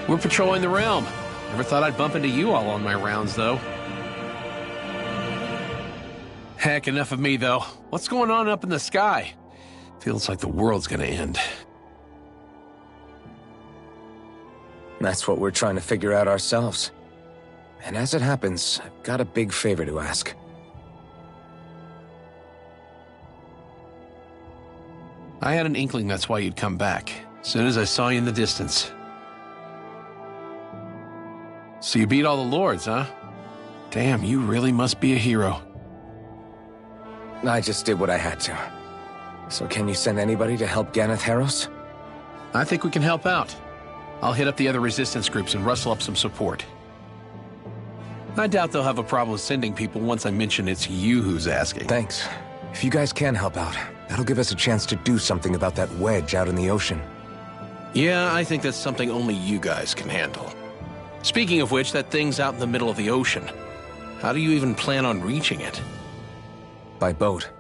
We're patrolling the realm. Never thought I'd bump into you all on my rounds, though. Heck, enough of me, though. What's going on up in the sky? Feels like the world's gonna end. That's what we're trying to figure out ourselves. And as it happens, I've got a big favor to ask. I had an inkling that's why you'd come back, as soon as I saw you in the distance. So you beat all the lords, huh? Damn, you really must be a hero. I just did what I had to. So can you send anybody to help Ganeth Heros? I think we can help out. I'll hit up the other resistance groups and rustle up some support. I doubt they'll have a problem with sending people once I mention it's you who's asking. Thanks. If you guys can help out, that'll give us a chance to do something about that wedge out in the ocean. Yeah, I think that's something only you guys can handle. Speaking of which, that thing's out in the middle of the ocean. How do you even plan on reaching it? By boat.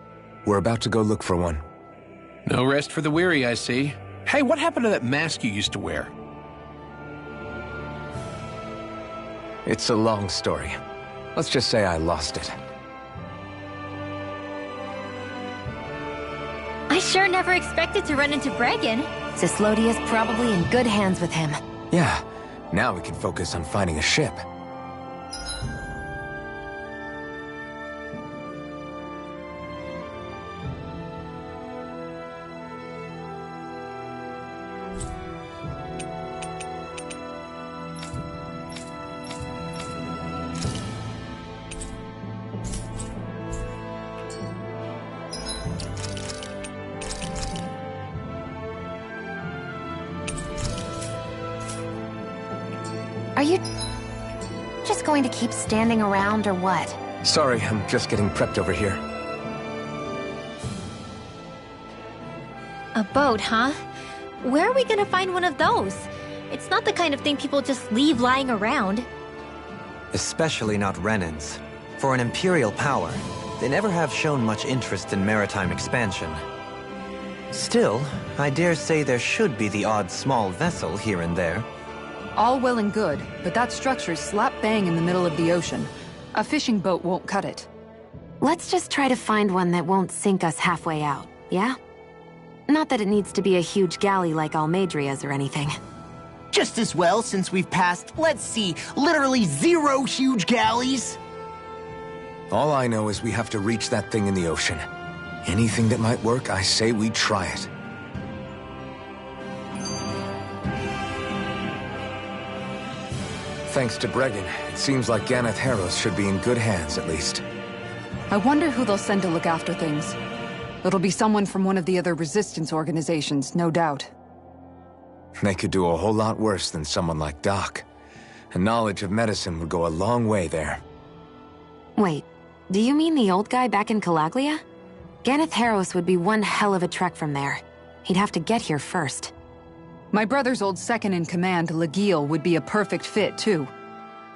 We're about to go look for one. No rest for the weary, I see. Hey, what happened to that mask you used to wear? It's a long story. Let's just say I lost it. I sure never expected to run into Bregan. Cislodia's probably in good hands with him. Yeah, now we can focus on finding a ship. Are you just going to keep standing around or what? Sorry, I'm just getting prepped over here. A boat, huh? Where are we gonna find one of those? It's not the kind of thing people just leave lying around. Especially not Renans. For an Imperial power, they never have shown much interest in maritime expansion. Still, I dare say there should be the odd small vessel here and there. All well and good, but that structure's slap bang in the middle of the ocean. A fishing boat won't cut it. Let's just try to find one that won't sink us halfway out, yeah? Not that it needs to be a huge galley like Almadria's or anything. Just as well, since we've passed, let's see, literally 0 huge galleys. All I know is we have to reach that thing in the ocean. Anything that might work, I say we try it. Thanks to Bregan, it seems like Ganeth Heros should be in good hands, at least. I wonder who they'll send to look after things. It'll be someone from one of the other resistance organizations, no doubt. They could do a whole lot worse than someone like Doc. A knowledge of medicine would go a long way there. Wait, do you mean the old guy back in Calaglia? Ganeth Heros would be one hell of a trek from there. He'd have to get here first. My brother's old second-in-command, Legil, would be a perfect fit, too.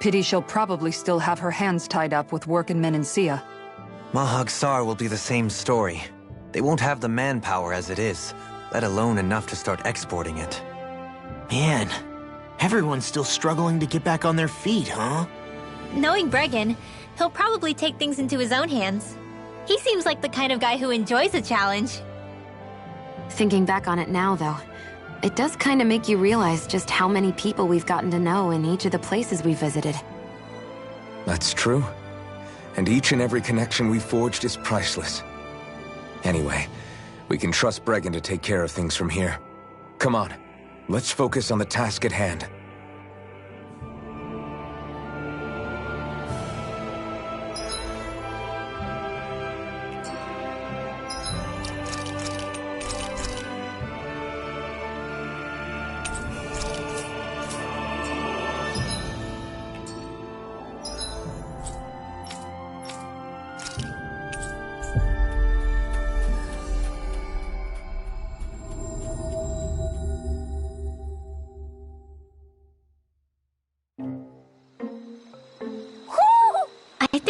Pity she'll probably still have her hands tied up with work in Menancia. Mahag Sar will be the same story. They won't have the manpower as it is, let alone enough to start exporting it. Man, everyone's still struggling to get back on their feet, huh? Knowing Bregan, he'll probably take things into his own hands. He seems like the kind of guy who enjoys a challenge. Thinking back on it now, though, it does kind of make you realize just how many people we've gotten to know in each of the places we visited. That's true. And each and every connection we forged is priceless. Anyway, we can trust Bregan to take care of things from here. Come on, let's focus on the task at hand.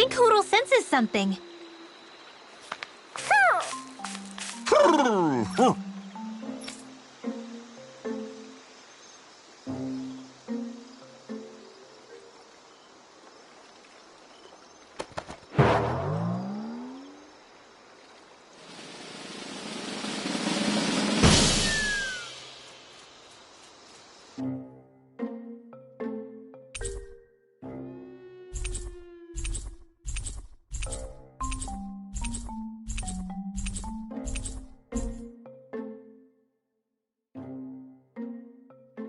think Hoodle senses something.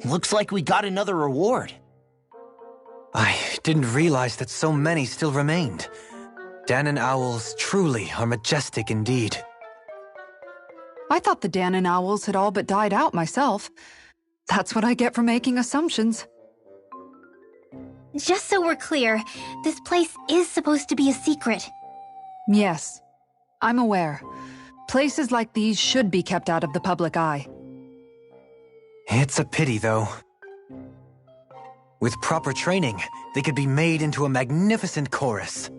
Looks like we got another reward. I didn't realize that so many still remained. Danon owls truly are majestic indeed. I thought the Danon owls had all but died out myself. That's what I get for making assumptions. Just so we're clear, this place is supposed to be a secret. Yes, I'm aware. Places like these should be kept out of the public eye. It's a pity, though. With proper training, they could be made into a magnificent chorus.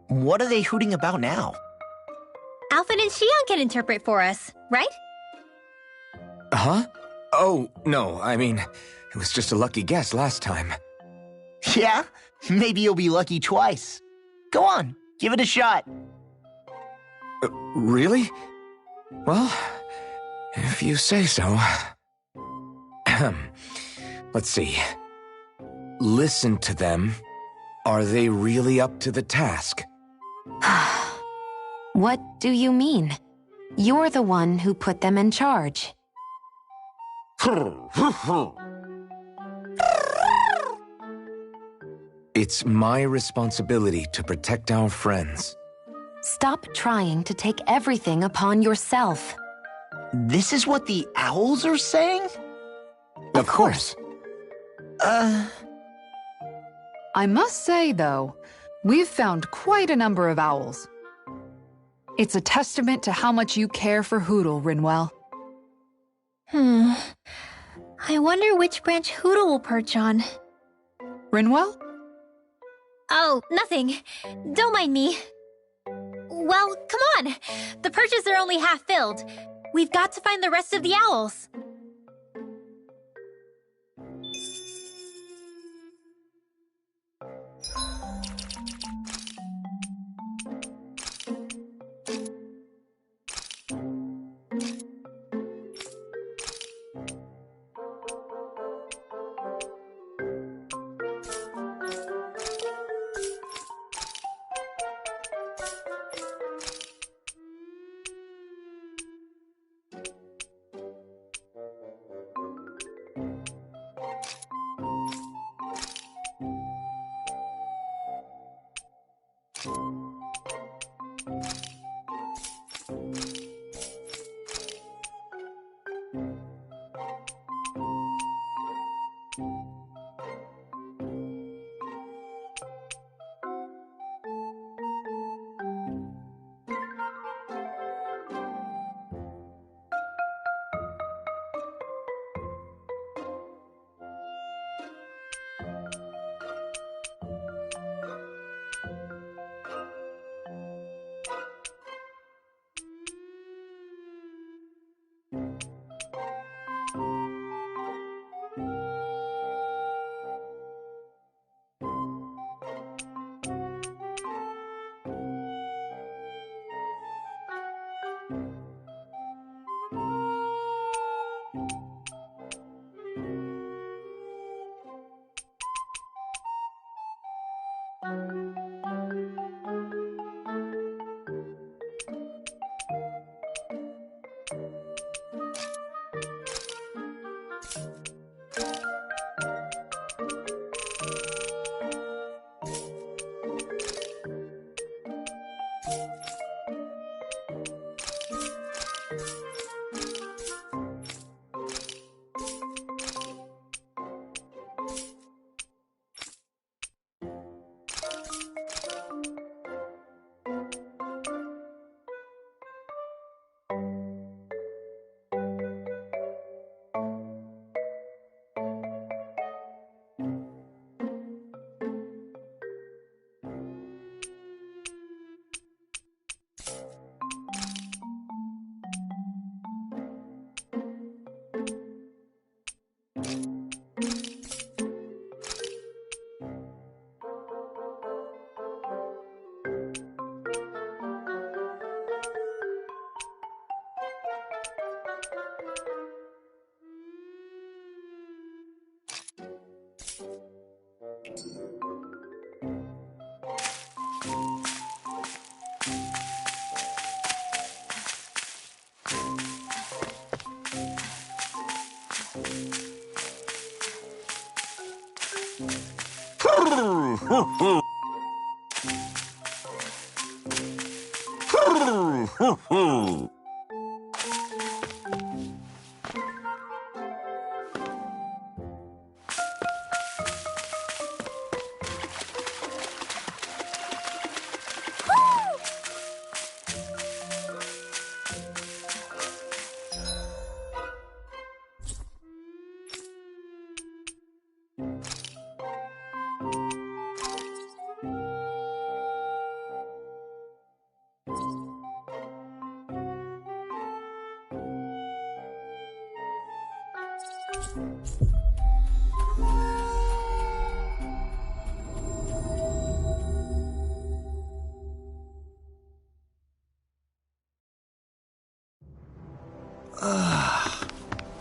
What are they hooting about now? Alfred and Shion can interpret for us, right? Huh? Oh, no, I mean, it was just a lucky guess last time. Yeah? Maybe you'll be lucky twice. Go on, give it a shot. Really? Well, if you say so. Let's see. Listen to them. Are they really up to the task? What do you mean? You're the one who put them in charge. It's my responsibility to protect our friends. Stop trying to take everything upon yourself. This is what the owls are saying? Of course. I must say, though, we've found quite a number of owls. It's a testament to how much you care for Hoodle, Rinwell. I wonder which branch Hoodle will perch on. Rinwell? Oh, nothing. Don't mind me. Well, come on. The perches are only half filled. We've got to find the rest of the owls.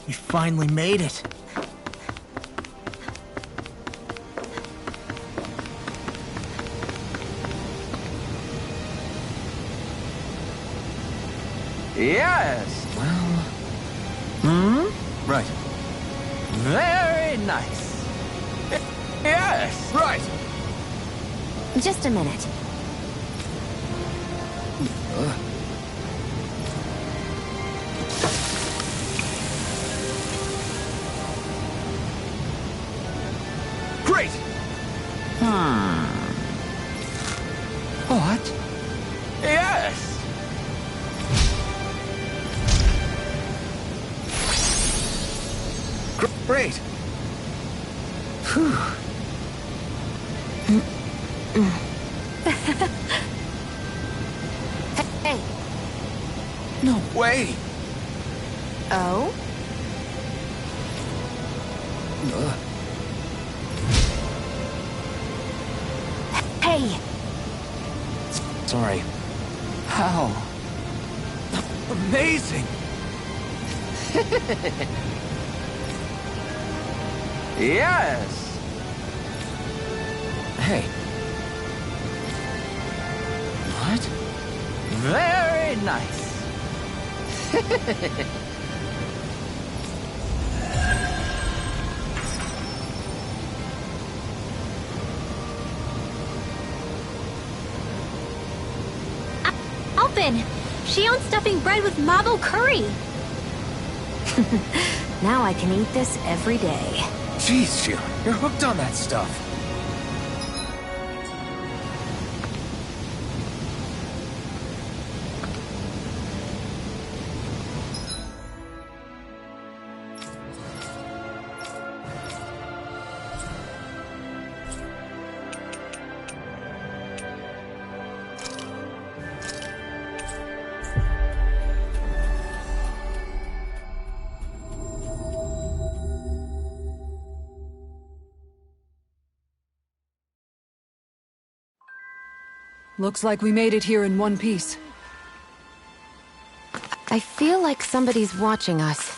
We finally made it. Yes. Well... Right. Very nice. Yes. Right. Just a minute. Great. What? Yes. Great. Whew. Hey. No way. Oh? Hey. Sorry. How? Amazing. Yes. Hey. What? Very nice. Alvin! She owns stuffing bread with marble curry! Now I can eat this every day. Jeez, Sheila, you're hooked on that stuff. Looks like we made it here in one piece. I feel like somebody's watching us.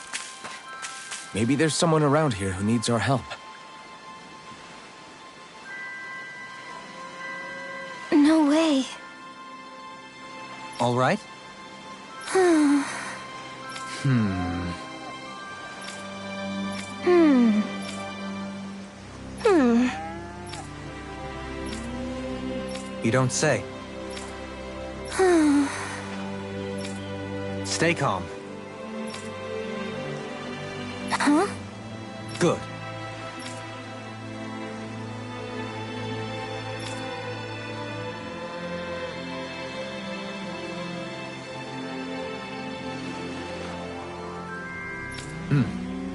Maybe there's someone around here who needs our help. No way. All right? You don't say. Stay calm. Huh? Good.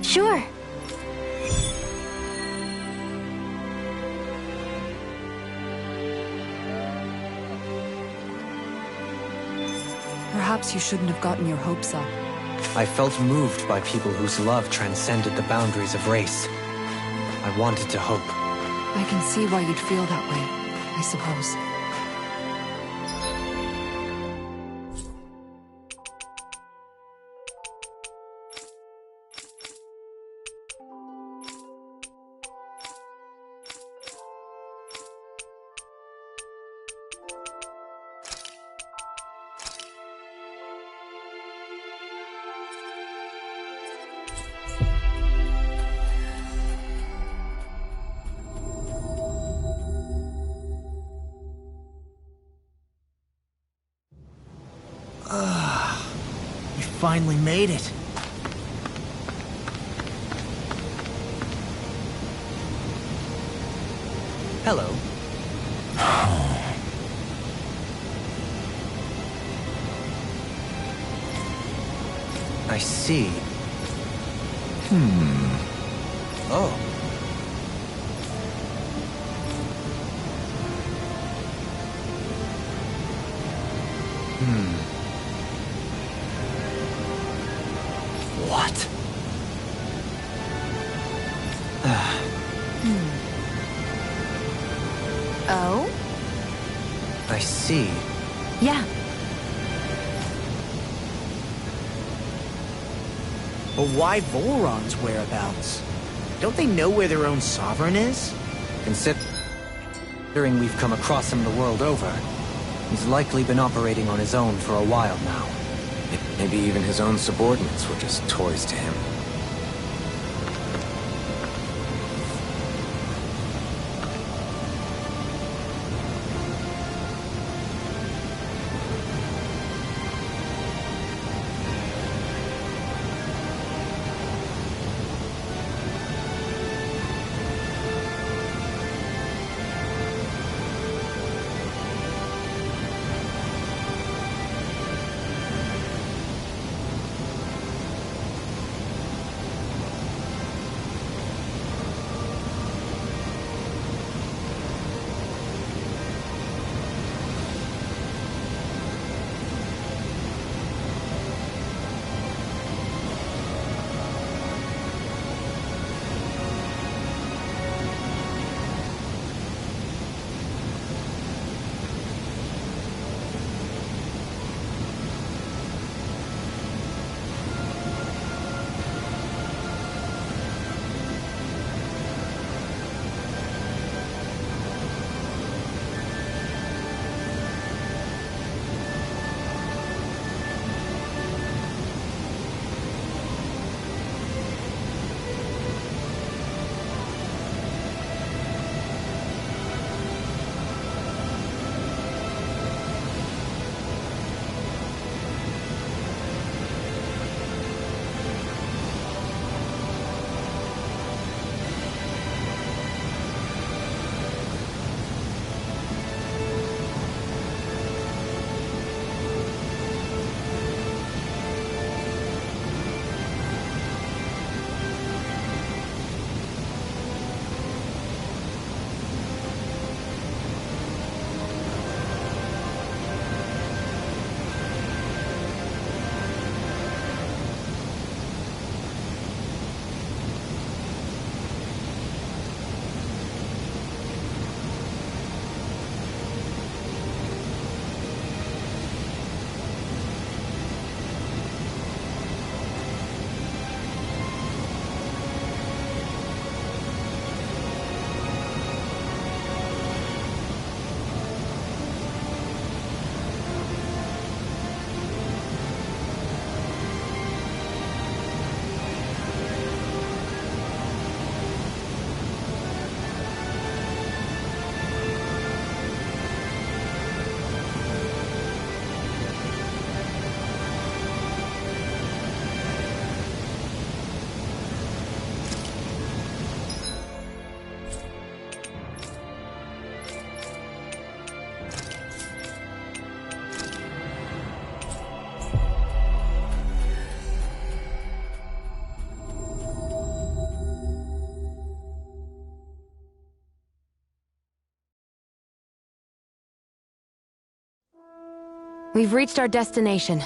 Sure. Perhaps you shouldn't have gotten your hopes up. I felt moved by people whose love transcended the boundaries of race. I wanted to hope. I can see why you'd feel that way, I suppose. finally made it. Hello. I see. Oh. What? Oh? I see. Yeah. But why Volron's whereabouts? Don't they know where their own sovereign is? Considering we've come across him the world over, he's likely been operating on his own for a while now. Maybe even his own subordinates were just toys to him. We've reached our destination.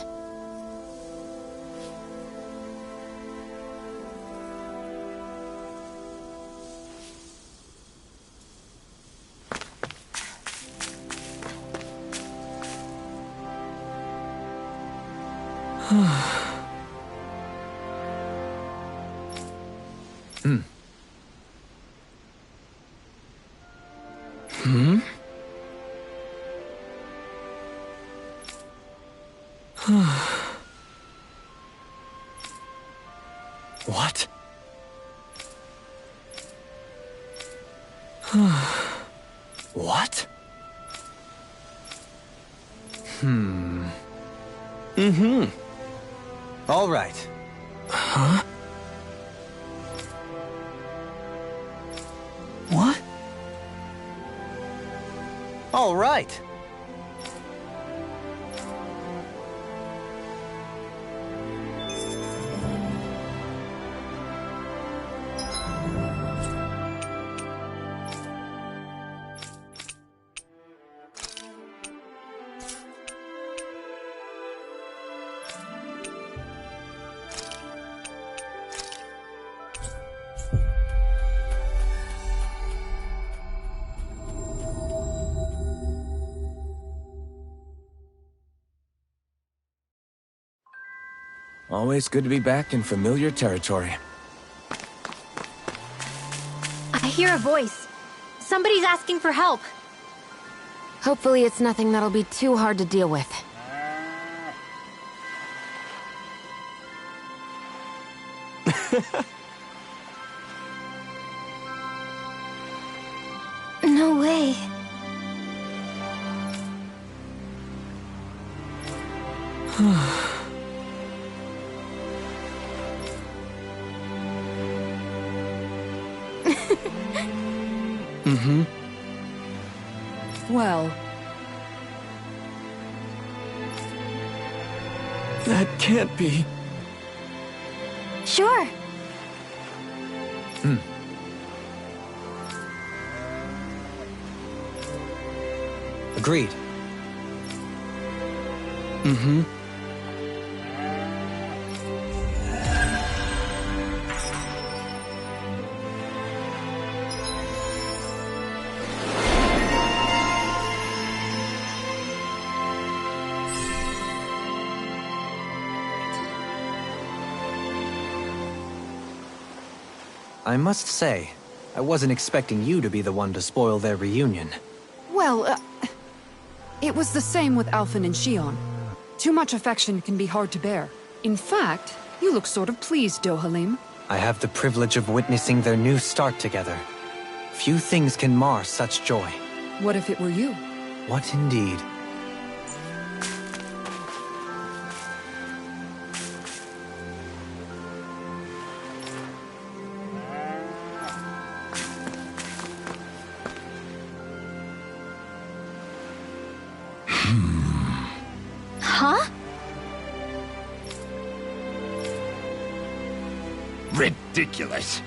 What? What? All right. Huh? What? All right. Always good to be back in familiar territory. I hear a voice. Somebody's asking for help. Hopefully it's nothing that'll be too hard to deal with. No way. Mm-hmm. Well, That can't be. Sure. Agreed. Mm-hmm. I must say, I wasn't expecting you to be the one to spoil their reunion. well, it was the same with Alphen and Shion. Too much affection can be hard to bear. In fact, you look sort of pleased, Dohalim. I have the privilege of witnessing their new start together. Few things can mar such joy. What if it were you? What indeed? Huh? Ridiculous.